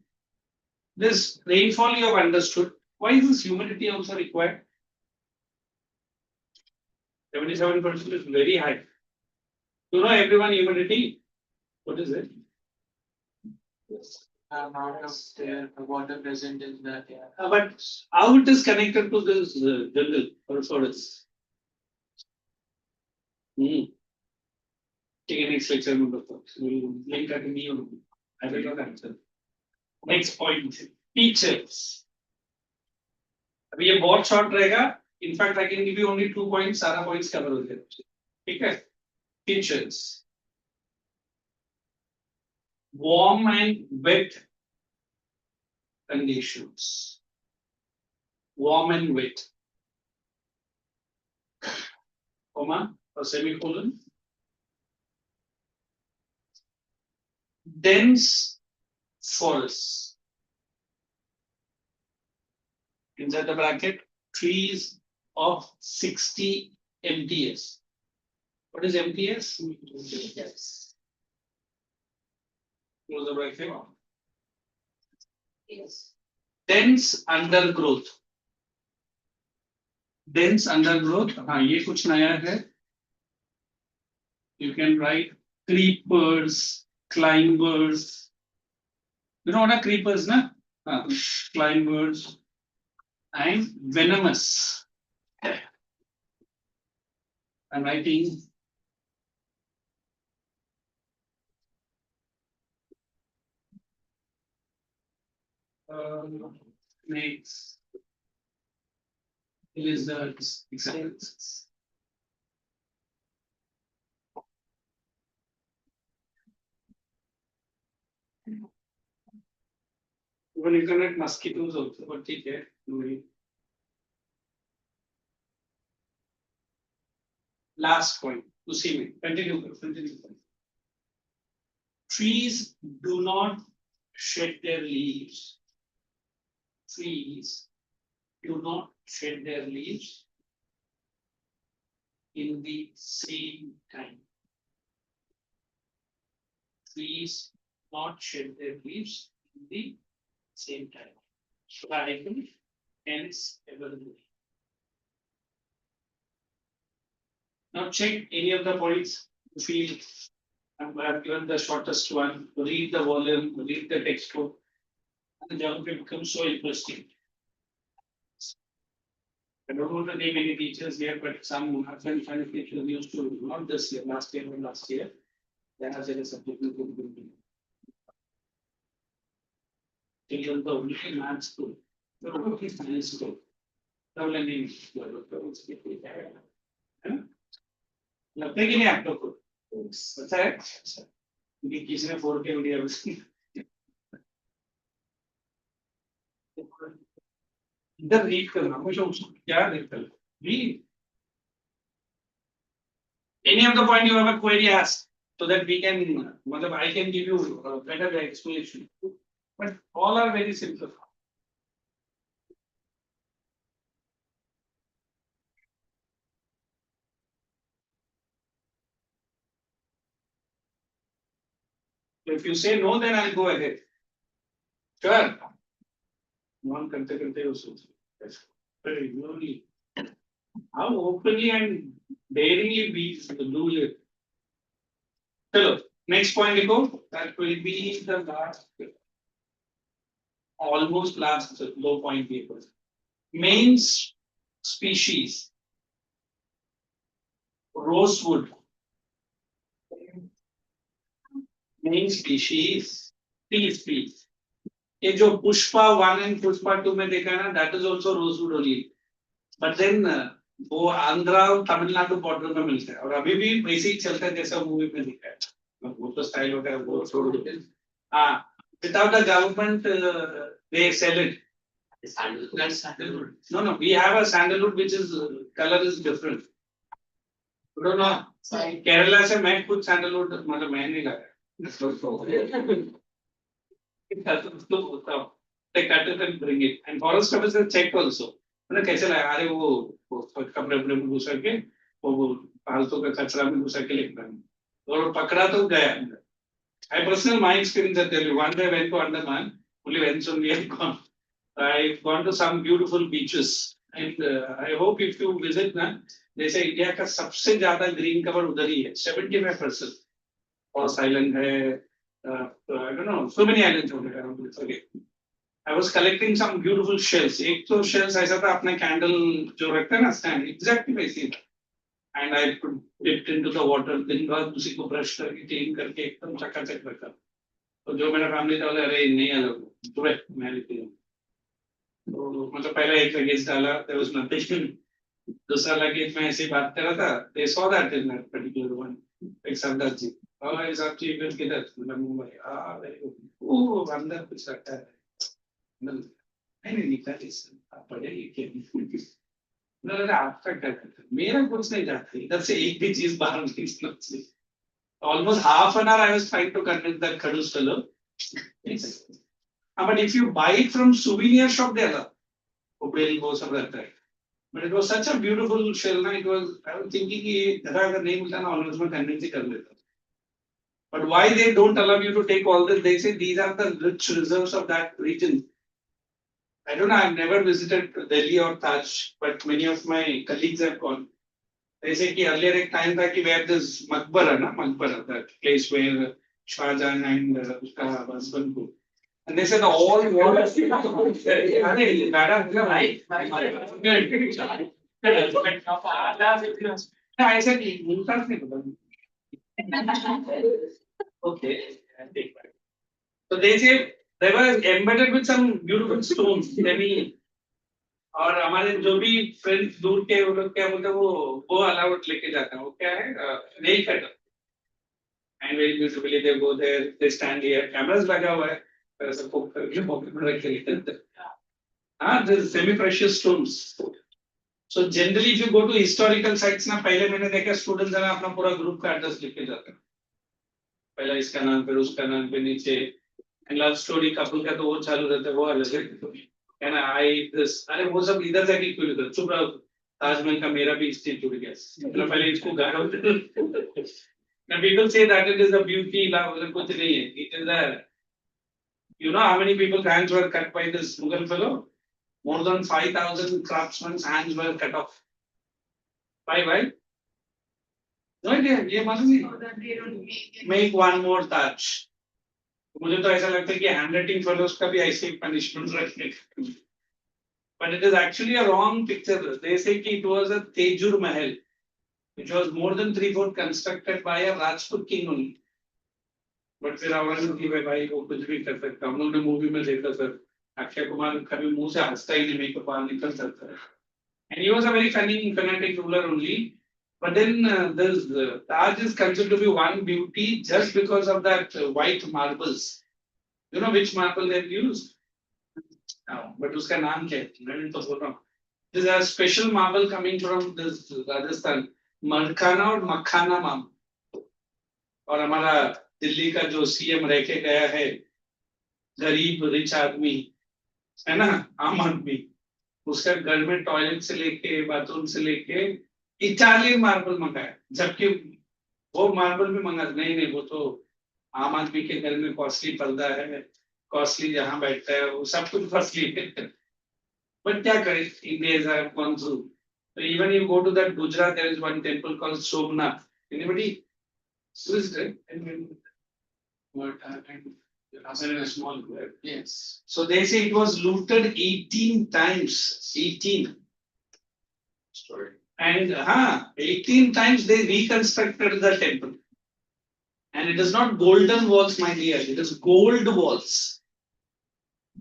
This rainfall you have understood. Why is this humidity also required? 77% is very high. You know everyone humidity. What is it? Amount of water present in the air. But how it is connected to this jungle or forest? Take a next lecture number 4. We'll link at me or I will not answer. Next point. Features. अभी ये बहुत short रहेगा. In fact, I can give you only 2 points. सारा points cover हो जाए. ठीक है? Features. Warm and wet conditions. Warm and wet. Comma or semicolon. Dense forests. Inside the bracket, trees of 60 MTS. What is MTS? Yes. Close the bracket. Yes. Dense undergrowth. Dense undergrowth. हाँ ये कुछ नया है. You can write creepers, climbers. You know what are creepers, na? Climbers and venomous. I'm writing snakes, lizards, examples. Even you can write mosquitoes also, but take care. Last point. उसी में continue. Trees do not shed their leaves. Trees do not shed their leaves in the same time. Trees not shed their leaves in the same time. So I can hence evergreen. Now check any of the points. feel I've given the shortest one, read the volume, read the textbook, and the geography becomes so interesting. I don't want to name any teachers here, but some arts and science teachers used to, not this year, last year or last year, they have said a subject. Children, the only math school, the only science school. लगता है कि नहीं आप लोग को पता है कि किसी ने 4K वीडियो इधर रीड करना मुझे उसको क्या रीड कर read any of the point you have a query ask so that we can मतलब I can give you better explanation but all are very simple. If you say no, then I'll go ahead. Sure. Non करते उसको really how openly and daringly we do it. Chalo, next point लिखो. That will be the last, almost last low point paper. Main species. Rosewood. Main species. Tea species. ये जो Pushpa 1 and Pushpa 2 में देखा ना, that is also rosewood only. But then वो आंध्रा और Tamil Nadu border में मिलता है और अभी भी वैसे ही चलता है जैसा मूवी में दिखा है वो तो स्टाइल होता है वो छोड़ दो हाँ without the government they sell it no we have a sandalwood which is color is different you don't know Kerala से मैं खुद sandalwood मतलब मैं नहीं लाया they cut it and bring it and forest officer check also मतलब कैसे लाया अरे वो कपड़े अपने में घुसा के वो फालतू का कचरा में घुसा के लेकर और पकड़ा तो गया I personal my experience I tell you one day I went to Andaman only once only I've gone to some beautiful beaches and I hope if you visit ना जैसे इंडिया का सबसे ज्यादा ग्रीन कवर उधर ही है 75% Cross Island है I don't know so many islands over there okay I was collecting some beautiful shells. एक तो shells ऐसा था अपना candle जो रखते हैं ना stand exactly वैसी था. And I put it into the water. दिन बाद उसी को brush करके clean करके एकदम चकाचक रखा. तो जो मेरा family था बोले अरे नहीं अलग तो मैं लेती हूँ. तो मतलब पहला एक luggage डाला there was nothing. दूसरा luggage में ऐसे बात कर रहा था. They saw that in that particular one. एक सरदार जी. और ये सब चीज़ फिर किधर मतलब मुंबई. very good. ओह अंदर कुछ रखा है. नहीं आपका क्या करता है मेरा कुछ नहीं जाता इधर से एक भी चीज बाहर नहीं निकलती almost half an hour I was trying to convince that Kadus fellow but if you buy it from souvenir shop they allow वो सब रहता है but it was such a beautiful shell ना it was I was thinking कि जगह अगर नहीं मिलता ना almost मैं convince कर लेता but why they don't allow you to take all this they say these are the rich reserves of that region I don't know, I've never visited Delhi or Taj, but many of my colleagues have gone. They say कि earlier एक time था कि where this Makbara, ना Makbara, that place where Shah Jahan and उसका husband go. And they said all walls. अरे दादा right. I said Mumtaz नहीं पता. Okay, I take back. So they say. They were embedded with some beautiful stones. Maybe और हमारे जो भी friends दूर के वो लोग क्या बोलते हैं वो अलाउड लेके जाते हैं वो क्या है nail cutter and very beautifully they go there they stand here cameras लगा हुआ है ऐसा पोक करके पॉकेट में रख के लेते हैं हाँ this semi precious stones so generally if you go to historical sites ना पहले मैंने देखा स्टूडेंट्स ना अपना पूरा ग्रुप का एड्रेस लेके जाते हैं पहला इसका नाम फिर उसका नाम फिर नीचे and love story couple का तो वो चालू रहता है वो अलग है and I this अरे वो सब इधर जाके क्यों लिखा चुप रहो ताजमहल का मेरा भी स्टिच जुड़ गया मतलब पहले इसको गाड़ो and people say that it is a beauty love कुछ नहीं है it is a you know how many people's hands were cut by this Mughal fellow more than 5,000 craftsmen's hands were cut off why No idea, ये मालूम नहीं. Make one more touch. मुझे तो ऐसा लगता है कि हैंडराइटिंग फेलोज का भी ऐसे ही पनिशमेंट रखने. But it is actually a wrong picture. They say कि it was a Tejur Mahal, which was more than 3/4 constructed by a Rajput king only. But फिर आवाज की भाई वो कुछ भी कर सकता. हम लोग ने मूवी में देखा सर, अक्षय कुमार कभी मुंह से हंसता ही नहीं, मेरे को बाहर निकल सकता है. And he was a very cunning, fanatic ruler only. But then this Taj is considered to be one beauty just because of that white marbles. You know which marble they've used? No, but उसका नाम क्या है? मैं तो बोल रहा हूँ. There's a special marble coming from this Rajasthan, मरखाना और मखाना marble. और हमारा दिल्ली का जो सीएम रह के गया है, गरीब रिच आदमी है ना, आम आदमी, उसका घर में टॉयलेट से लेके बाथरूम से लेके इटालियन मार्बल मंगाया. जबकि वो मार्बल भी मंगा नहीं, वो तो आम आदमी के घर में कॉस्टली पर्दा है, कॉस्टली जहां बैठता है वो सब कुछ कॉस्टली है. बट क्या करें, India is gone through. Even you go to that Gujarat, there is one temple called Somnath. Anybody visited? What happened? In a small group. Yes. So they say it was looted 18 times. 18. Story. And 18 times they reconstructed the temple. And it is not golden walls, my dear, it is gold walls.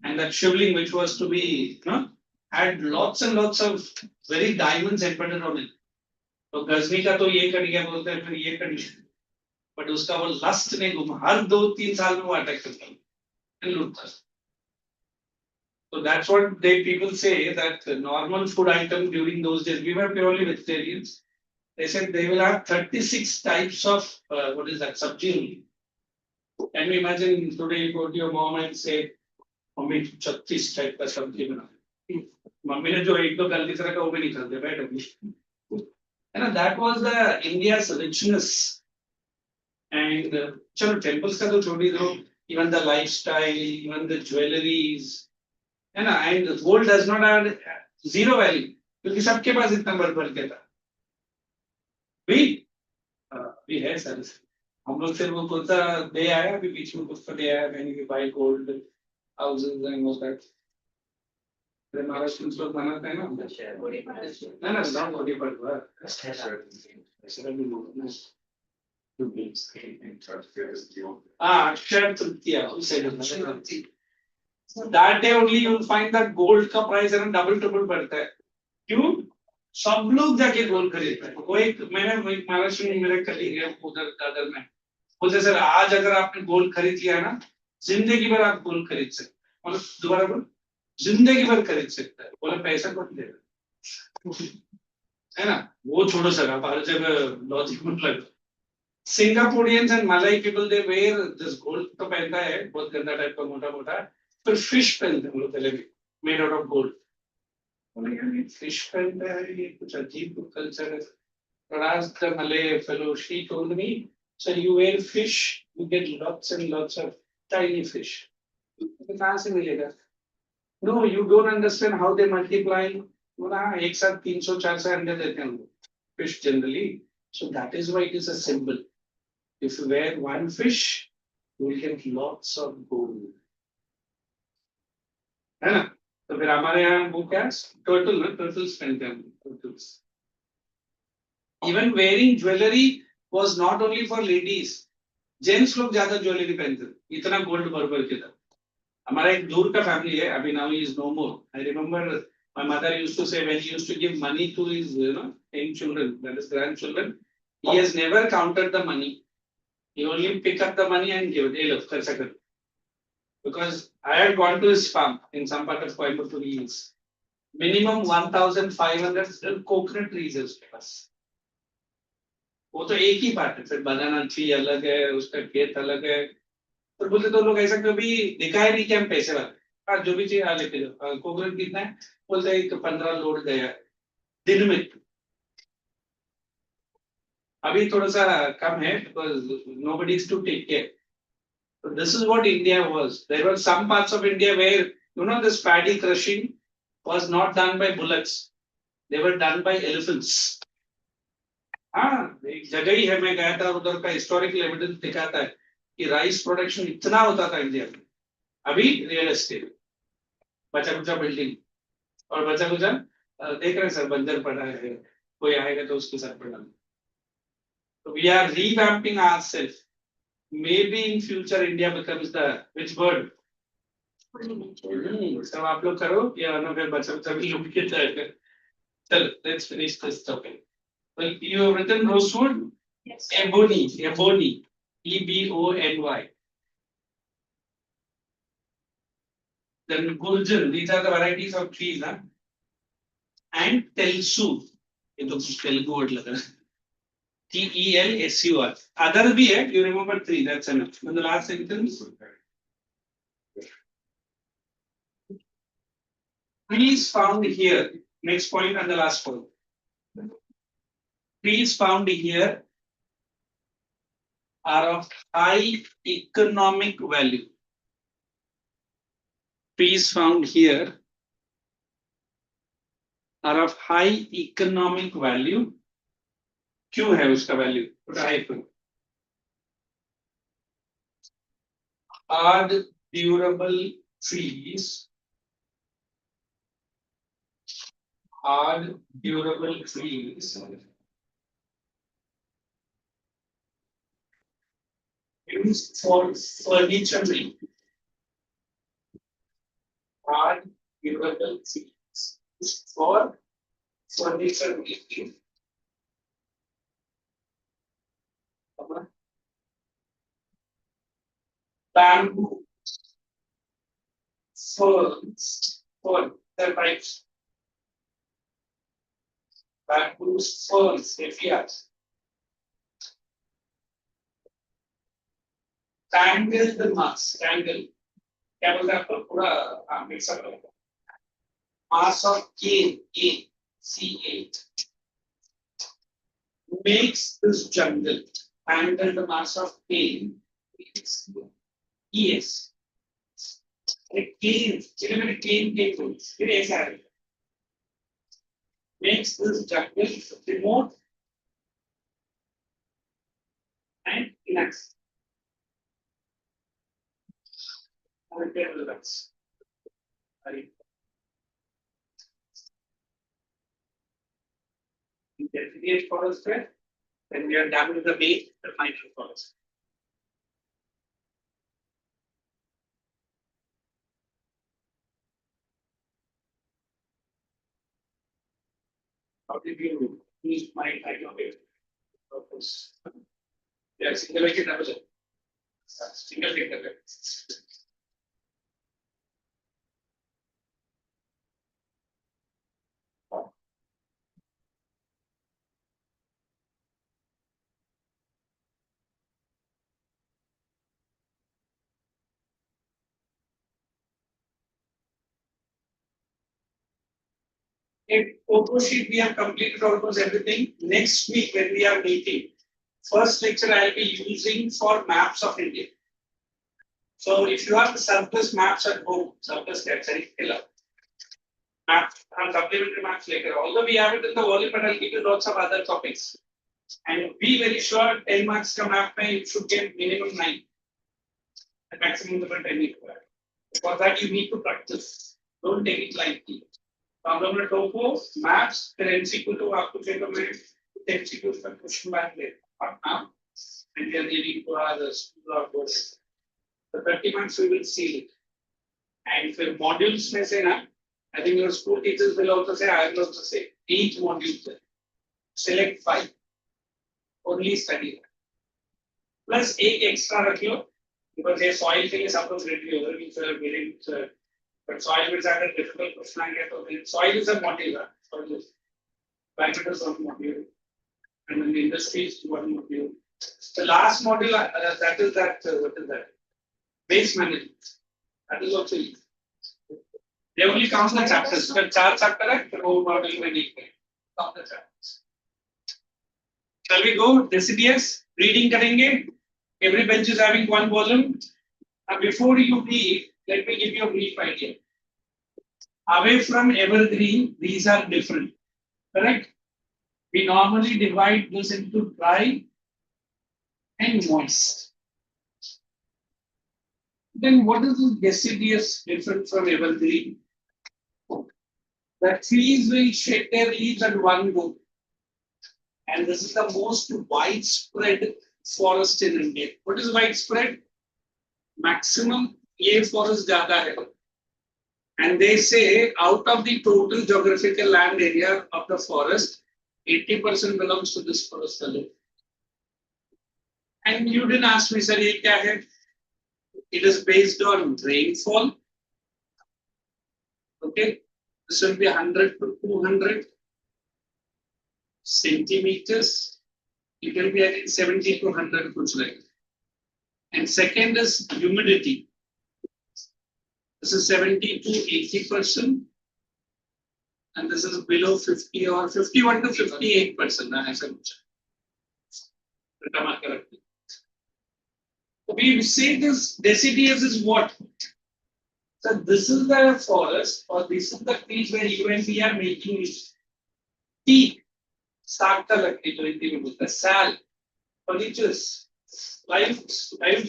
And that shivling which was to be, had lots and lots of very diamonds embedded on it. तो गजनी का तो ये cut गया बोलते हैं, फिर ये cut गया. बट उसका वो लस्ट नहीं घूमा, हर 2-3 साल में वो अटैक करता है, लूटता. So that's what people say, that normal food item during those days, we were purely vegetarians. They said they will have 36 types of what is that, sabji only. Can you imagine today you go to your mom and say, "Mummy, 36 type का सब्जी बना." Mummy ने जो एक दो गलती से रखा वो भी नहीं खाते, बैठ अभी. And that was the India's richness. And चलो temples का तो छोड़ ही दो, even the lifestyle, even the jewelries, है ना. And gold does not have zero value, क्योंकि सबके पास इतना भर के था. भी है सर. हम लोग सिर्फ वो कुछ दे आया, अभी बीच में कुछ दे आया, मैंने भी buy gold houses and all that. Maharashtra में लोग बनाते हैं ना, ना ना बड़ी पड़वा Akshaya Tritiya. That day only you will find that gold का price है ना double triple बढ़ता है. क्यों? सब लोग जाके गोल्ड खरीदते हैं. वो एक मैंने महाराष्ट्र में मेरे कलीग है उधर दादर में, बोलते सर आज अगर आपने गोल्ड खरीद लिया ना, जिंदगी भर आप गोल्ड खरीद सकते. मतलब दोबारा बोल, जिंदगी भर खरीद सकता है. बोला पैसा कौन देगा, है ना. वो छोड़ो सर, आप हर जगह लॉजिक मत लगा. Singaporeans and Malay people, they wear this gold तो पहनता है, बहुत गंदा टाइप का मोटा मोटा, फिर फिश पहनते हैं लोग गले में, made out of gold. Fish पहनता है, ये कुछ अजीब कल्चर है. But as the Malay fellow, she told me, so you wear fish, you get lots and lots of tiny fish. कहाँ से मिलेगा? No, you don't understand how they multiply. बोला एक साथ 300-400 अंडे देते हैं fish generally. So that is why it is a symbol. If you wear one fish, you will get lots of gold. है ना. तो फिर हमारे यहाँ वो क्या टर्टल ना, टर्टल्स पहनते हैं turtles. Even wearing jewelry was not only for ladies. Gents लोग ज्यादा ज्वेलरी पहनते थे, इतना गोल्ड भर के था. हमारा एक दूर का फैमिली है, अभी now he is no more. I remember my mother used to say when he used to give money to his young children, that is grandchildren, he has never counted the money. He only pick up the money and give it. Hey, look, खर्चा कर. Because I had gone to his farm in some part of Coimbatore Hills. Minimum 1,500 coconut trees है उसके पास. वो तो एक ही बात है, फिर बनाना ट्री अलग है, उसका खेत अलग है. तो बोलते तो लोग ऐसा कभी दिखाए नहीं कि हम पैसे वाले. हाँ जो भी चाहिए आ लेके जाओ. कोकोनट कितना है बोलते हैं, 15 लोड गया दिन में. अभी थोड़ा सा कम है because nobody is to take care. So this is what India was. There were some parts of India where this paddy crushing was not done by bullocks. They were done by elephants. हाँ, एक जगह ही है, मैं गया था, उधर का historical evidence दिखाता है कि राइस प्रोडक्शन इतना होता था इंडिया में। अभी रियल एस्टेट, बचा कुचा बिल्डिंग और बचा कुचा देख रहे हैं सर, बंजर पड़ा है, कोई आएगा तो उसके साथ पड़ा। तो we are revamping ourselves. Maybe in future India becomes the which word? सब आप लोग करो या ना, फिर बचा कुचा भी लोग के तरह। चलो, let's finish this topic. Well, you have written rosewood, Yes. ebony, ebony, EBONY. Then gurjan, these are the varieties of trees, huh? And telsu, ये तो कुछ तेलुगु word लग रहा है। TELSUR. Other भी है, you remember three, that's enough. And the last sentence. Trees found here. Next point and the last point. Trees found here are of high economic value. Trees found here are of high economic value. क्यों है उसका value? Hard durable trees. Hard durable trees used for furniture making. Hard durable trees used for furniture making. Bamboo, ferns, fern, their types. Bamboo, ferns, FERs. Tangled mass, tangle. क्या बोलते हैं आपको पूरा mix up रहेगा. Mass of C8 makes this jungle. Tangled mass of cane is ES. Clean, clean, फिर ऐसा है. Makes this jungle remote and inaccessible. Intermediate forest, then we are down to the base, the final forest. How did you use my idea purpose? Yes, single wicket double. Single wicket. In photo sheet, we have completed almost everything. Next week, when we are meeting, first lecture I will be using for maps of India. So if you have the surplus maps at home, surplus map and supplementary maps later. Although we have it in the volume, but I'll give you lots of other topics. And be very sure 10 marks ka map mein you should get minimum 9. The maximum number 10 required. For that you need to practice. Don't take it lightly. Problem में topo, maps, फिर MCQ तो आपको चाहिए मैं MCQ का question bank ले पढ़ना. And then you need to have the school of course. The 30 marks we will see it. And फिर modules में से ना, I think your school teachers will also say, I will also say, each module select 5. Only study that. Plus एक extra रख लो, because ये soil के लिए सब कुछ ready होगा, which are willing to. But soil is a difficult question. Soil is a module. Soil is climate is one module, and then the industry is one module. The last module that is that what is that? Base management. That is also easy. They only count the chapters. So 4 chapter है, फिर वो module में नहीं है. Count the chapters. Shall we go? Decidius reading करेंगे. Every bench is having one volume. And before you read, let me give you a brief idea. Away from evergreen, these are different. Correct? We normally divide this into dry and moist. Then what is this deciduous different from evergreen? The trees will shed their leaves at one go. And this is the most widespread forest in India. What is widespread? Maximum ये forest ज़्यादा है. And they say out of the total geographical land area of the forest, 80% belongs to this forest alone. And you didn't ask me, sir, ये क्या है? It is based on rainfall. Okay, this will be 100 to 200 centimeters. It will be I think 70 to 100 kuch like. And second is humidity. This is 70 to 80%. And this is below 50 or 51 to 58%. We say this deciduous is what? So this is the forest, or this is the place where you and we are making tea. Saag ka lakdi jo Hindi mein bolta hai, sal, furnitures, life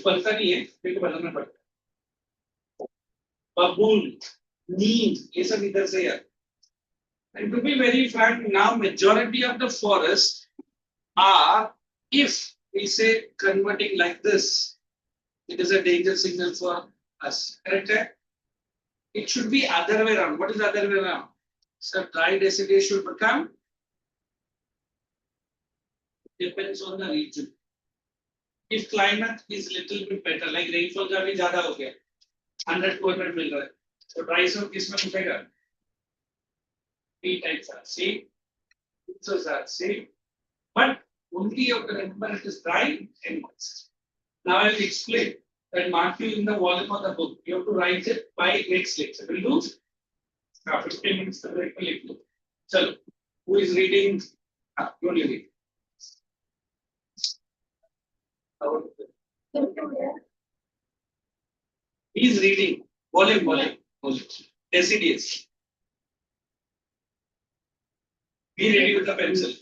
बनता नहीं है, फिर बनाना पड़ता है. Baboon, neem, ये सब इधर से है. And to be very frank, now majority of the forest are, if we say converting like this, it is a danger signal for us. Correct? It should be other way around. What is the other way around? So dry deciduous should become, depends on the region. If climate is little bit better, like rainfall का भी ज़्यादा हो गया, 100 to 200 मिल रहा है, तो dry zone किसमें उठेगा? Three types are same, pictures are same, but only you have to remember it is dry and moist. Now I will explain that mark you in the volume of the book. You have to write it by next lecture. Will do? 15 minutes to break. So, who is reading? You only read. He is reading. Volume. Deciduous. Be ready with the pencil.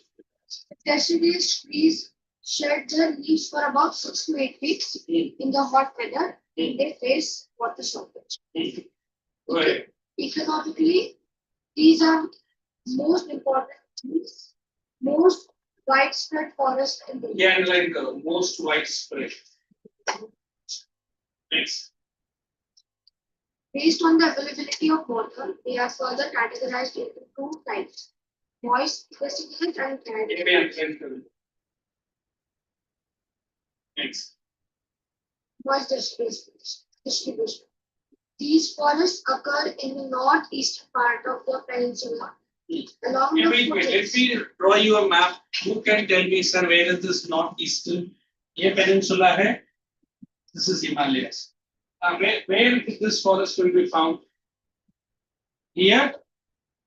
Deciduous trees shed their leaves for about 6 to 8 weeks in the hot weather. They face water shortage. Go ahead. Economically, these are most important trees, most widespread forest in the world. Yeah, and like most widespread. Next. Based on the availability of water, they are further categorized into two types: moist deciduous and dry. Next. Moist distribution. These forests occur in the northeastern part of the peninsula. Along Yeah, the wait. Let foothills. me draw you a map. Who can tell me, sir, where is this northeastern? ये peninsula है. This is Himalayas. Where this forest will be found? Here?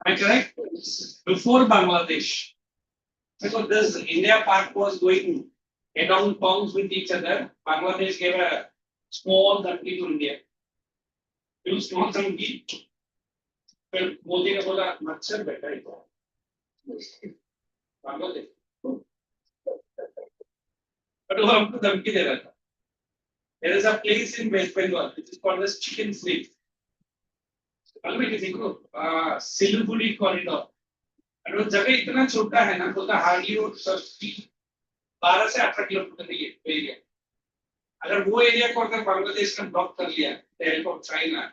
Am I correct? Before Bangladesh. Because this India part was going head on palms with each other. Bangladesh gave a small country to India. You small country. फिर मोदी ने बोला मच्छर बैठा है Bangladesh but वो हमको धमकी दे रहा था. There is a place in West Bengal which is called as chicken sleep. कल में किसी को सिलगुड़ी कॉरिडोर और वो जगह इतना छोटा है ना बोलता हार्डली वो 12 से 18 किलोमीटर की एरिया. अगर वो एरिया को अगर बांग्लादेश ने ब्लॉक कर लिया the help of China,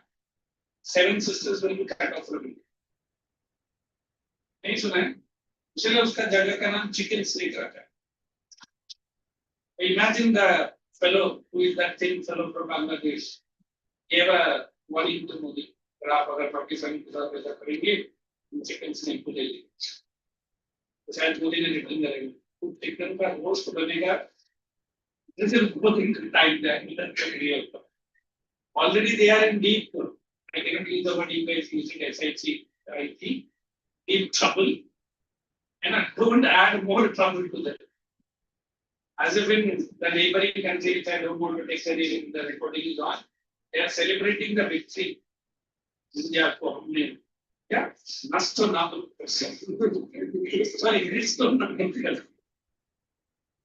7 sisters will be cut off from India. नहीं सुना है? इसलिए उसका जगह का नाम चिकन स्नेक रखा है. Imagine the fellow who is that same fellow from Bangladesh gave a warning to Modi. अगर आप अगर पाकिस्तान के साथ ऐसा करेंगे, चिकन स्नेक को ले लेंगे. तो शायद मोदी ने रिटर्न करेंगे. तो चिकन का रोस्ट बनेगा. This is both time that already they are in deep. I cannot use the word you guys using SIC, IT, deep trouble, and I don't add more trouble to that. As if in the neighboring countries, I don't want to take any, the recording is on. They are celebrating the victory. India को हमने Yeah, nasto. Sorry, risto.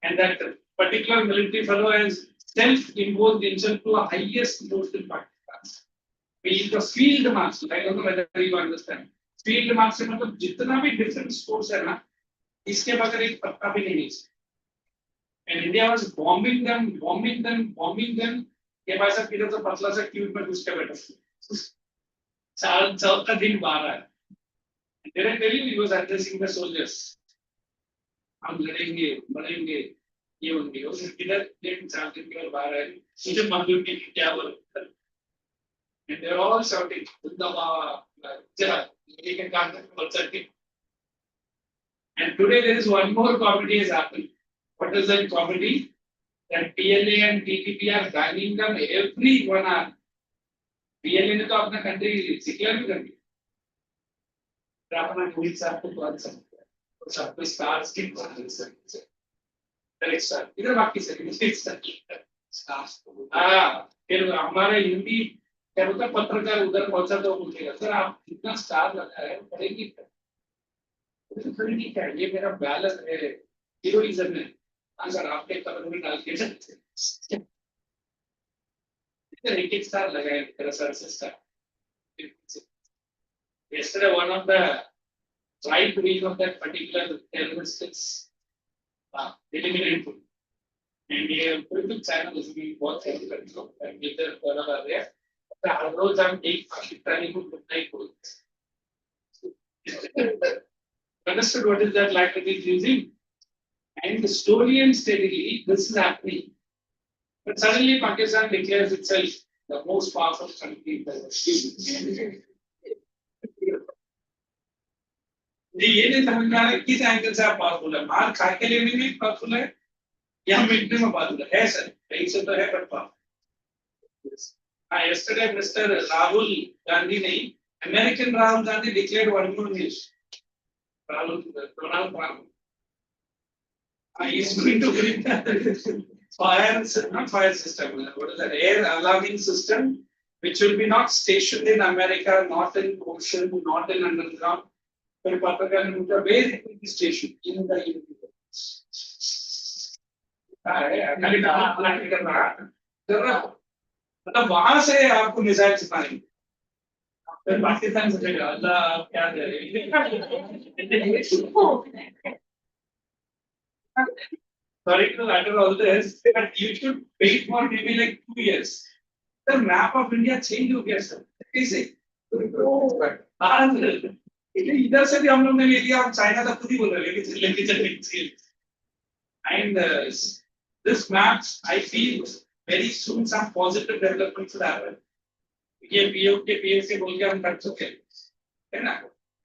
And that particular military fellow has self-imposed himself to a highest post in Pakistan. He is the field master. I don't know whether you understand. Field master मतलब जितना भी different sports है ना, इसके बगैर एक पत्ता भी नहीं है. And India was bombing them. ये भाई साहब किधर तो पतला सा ट्यूब में घुस के बैठा. साल का दिन बाहर है. Did I tell you he was addressing the soldiers? हम लड़ेंगे, ये होंगे. उस किधर दिन साल दिन के बाहर है. मुझे मालूम नहीं कि क्या हो रहा है. And they're all shouting, and today there is one more comedy has happened. What is that comedy? That PLA and TTP are banning them every 1 hour. PLA ने तो अपना country secure भी कर दिया. अपना कोई साथ को बात सकता है. और साथ में stars की बात कर सकते हैं. Correct sir. इधर बाकी से stars. हाँ, फिर हमारे हिंदी क्या बोलता है पत्रकार उधर पहुंचा तो पूछेगा सर आप कितना स्टार लगाया है पढ़ेगी क्या ये मेरा बैलेंस है हीरोइज्म है हाँ सर आपके कलर में डाल के एक स्टार लगाया तेरा सर से star yesterday one of the right wing of that particular terrorist is eliminated and YouTube channel is being watched and with their follower there. हर रोज हम एक पाकिस्तानी को कितना ही understood what is that language is using and the story and steadily this is happening but suddenly Pakistan declares itself the most powerful country in the world. ये नहीं समझ में आ रहा किस एंगल से आप पावरफुल है मार खा के लिए भी पावरफुल है या मिलिट्री में पावरफुल है सर कहीं से तो है पर powerful. Yesterday, Mr. Rahul Gandhi, American Rahul Gandhi declared one more news. Donald Trump. He is going to bring the not fire system, what is that? Air alarming system, which will be not stationed in America, not in ocean, not in underground. But where it will be stationed in the universe. मतलब वहां से आपको missile सिखाएंगे फिर पाकिस्तान से अल्लाह आप क्या दे रहे sorry to utter all this but you should wait for maybe like 2 years the map of India change हो गया सर कैसे इधर से भी हम लोग ने ले लिया हम चाइना का खुद ही बोल रहे हैं लेके चलेंगे and this maps I feel very soon some positive developments will happen. ये पीओ के पीएम से बोल के हम कर चुके हैं ना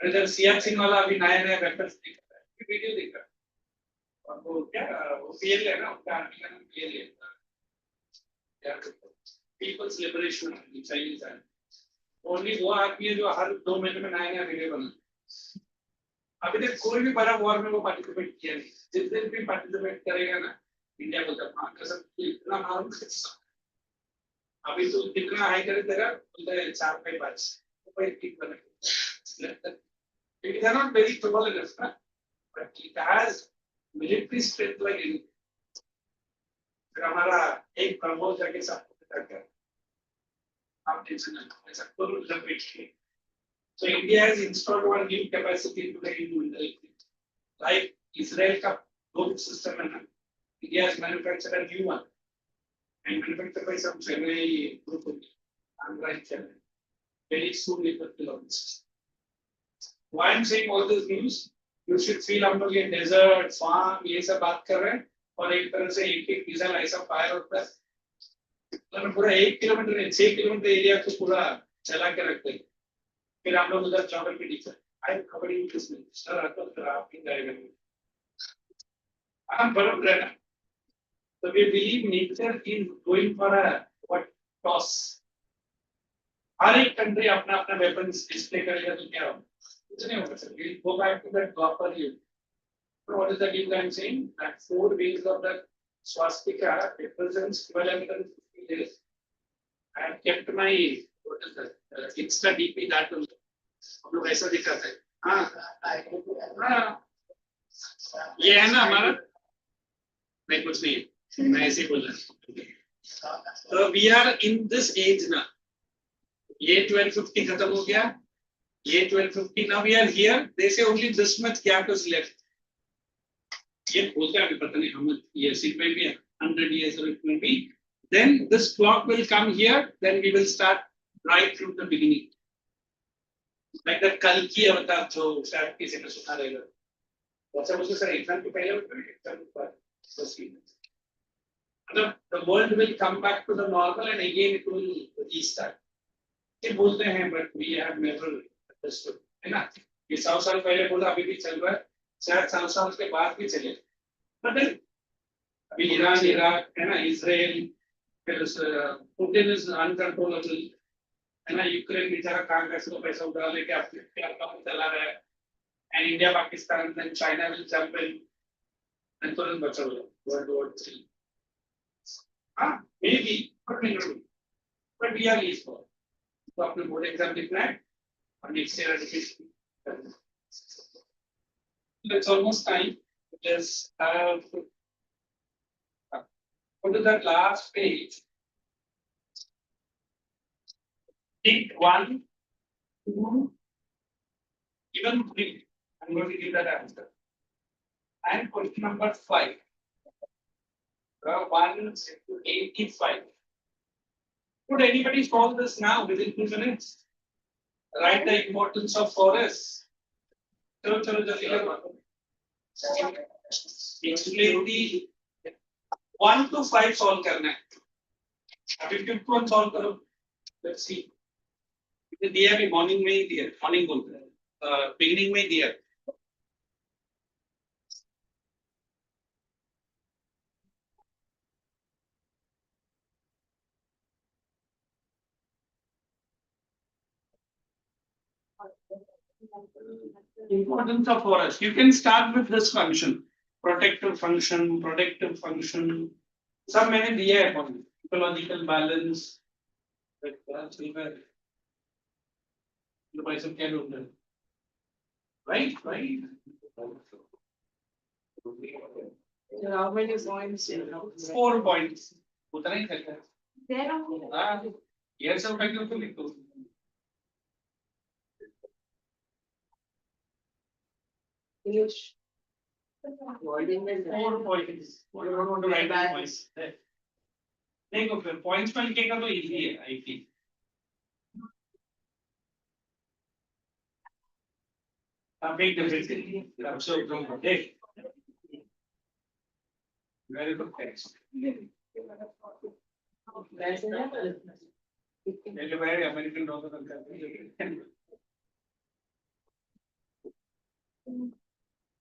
अगर सियाचिन वाला अभी नया वेपन्स दिख रहा है वीडियो दिख रहा है और वो क्या वो पीएल है ना उसका आर्मी का नाम पीएल है People's Liberation Army Chinese army only वो आर्मी है जो हर 2 महीने में नया वीडियो बना अभी तक कोई भी बड़ा वॉर में वो पार्टिसिपेट किया नहीं जिस दिन भी पार्टिसिपेट करेगा ना इंडिया बोलता है कसम इतना मालूम अभी तो कितना हाई करे तेरा बोलता है 4 पे 5 कोई ठीक बना it is not very tall enough but it has military strength like anything फिर हमारा एक प्रमोद जाके सबको पता कर आप टेंशन ना लो ऐसा कोई रिपीट किए so India has installed one new capacity to the military like Israel का dome system है ना India has manufactured a new one and manufactured by some Chennai group of Andhra and Chennai. Very soon it will be launched. Why I'm saying all this news? You should feel हम लोग ये desert, farm ये सब बात कर रहे हैं और एक तरह से एक मिसाइल ऐसा फायर होता है मतलब पूरा 1 किलोमीटर 6 किलोमीटर एरिया को पूरा चला के रखते हैं फिर हम लोग उधर geography teacher I am covering this sir आप इन जाएगा हम बर्फ रहना so we believe nature is going for a what toss हर एक कंट्री अपना अपना वेपन्स डिस्प्ले करेगा तो क्या होगा कुछ नहीं होगा sir we'll go back to that copper you so what is that you I'm saying that 4 wings of the swastika represents 1250 days I have kept my what is that Insta DP that will लोग ऐसा दिक्कत है हाँ हाँ ये है ना हमारा नहीं कुछ नहीं मैं ऐसे ही बोल रहा तो we are in this age ना ये 1250 खत्म हो गया ये 1250 now we are here they say only this much gap is left ये बोलते हैं अभी पता नहीं how much years it may be 100 years or it may be then this clock will come here then we will start right from the beginning like that कल की अवतार जो शायद किसी ने सुना रहेगा वैसे मुझे सर एग्जाम के पहले एग्जाम पर मतलब the world will come back to the normal and again it will restart ये बोलते हैं but we have never understood है ना ये 100 साल पहले बोला अभी भी चल रहा है शायद 100 साल के बाद भी चले but then अभी ईरान इराक है ना इजराइल फिर पुतिन इज अनकंट्रोलेबल है ना यूक्रेन बेचारा कहाँ कैसे पैसा उड़ा लेके आपके प्यार का चला रहा है and India Pakistan then China will jump in and तुरंत बचा हुआ World War III maybe but maybe but we are east for तो आपने बोर्ड एग्जाम लिखना है और next year education it's almost time just go to that last page pick 1 2 even 3 I'm going to give that answer and question number 5 1 to 85 could anybody solve this now within 2 minutes write the importance of forests chalo jaldi karo explain the 1 to 5 solve करना है अभी 5th one solve करो let's see दिया भी morning में ही दिया morning बोलते हैं बिगिनिंग में ही दिया importance of forest you can start with this function protective function सब मैंने दिया है ecological balance सब क्या ढूंढ रहे right How many points? 4 points उतना ही करता है There are हाँ ये सब का क्यों तो लिखो English. 4 points you don't want to write the points देखो फिर points पर लिखेगा तो easy है I think big difference absolutely देख very good thanks पहले भाई अमेरिकन डॉलर करते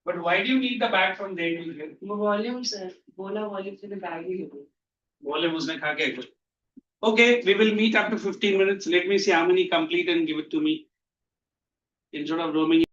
but why do you need the bag from there to here Volume, sir. Bola volume से bag ही लेते. volume उसने खा के okay we will meet after 15 minutes let me see how many complete and give it to me instead of roaming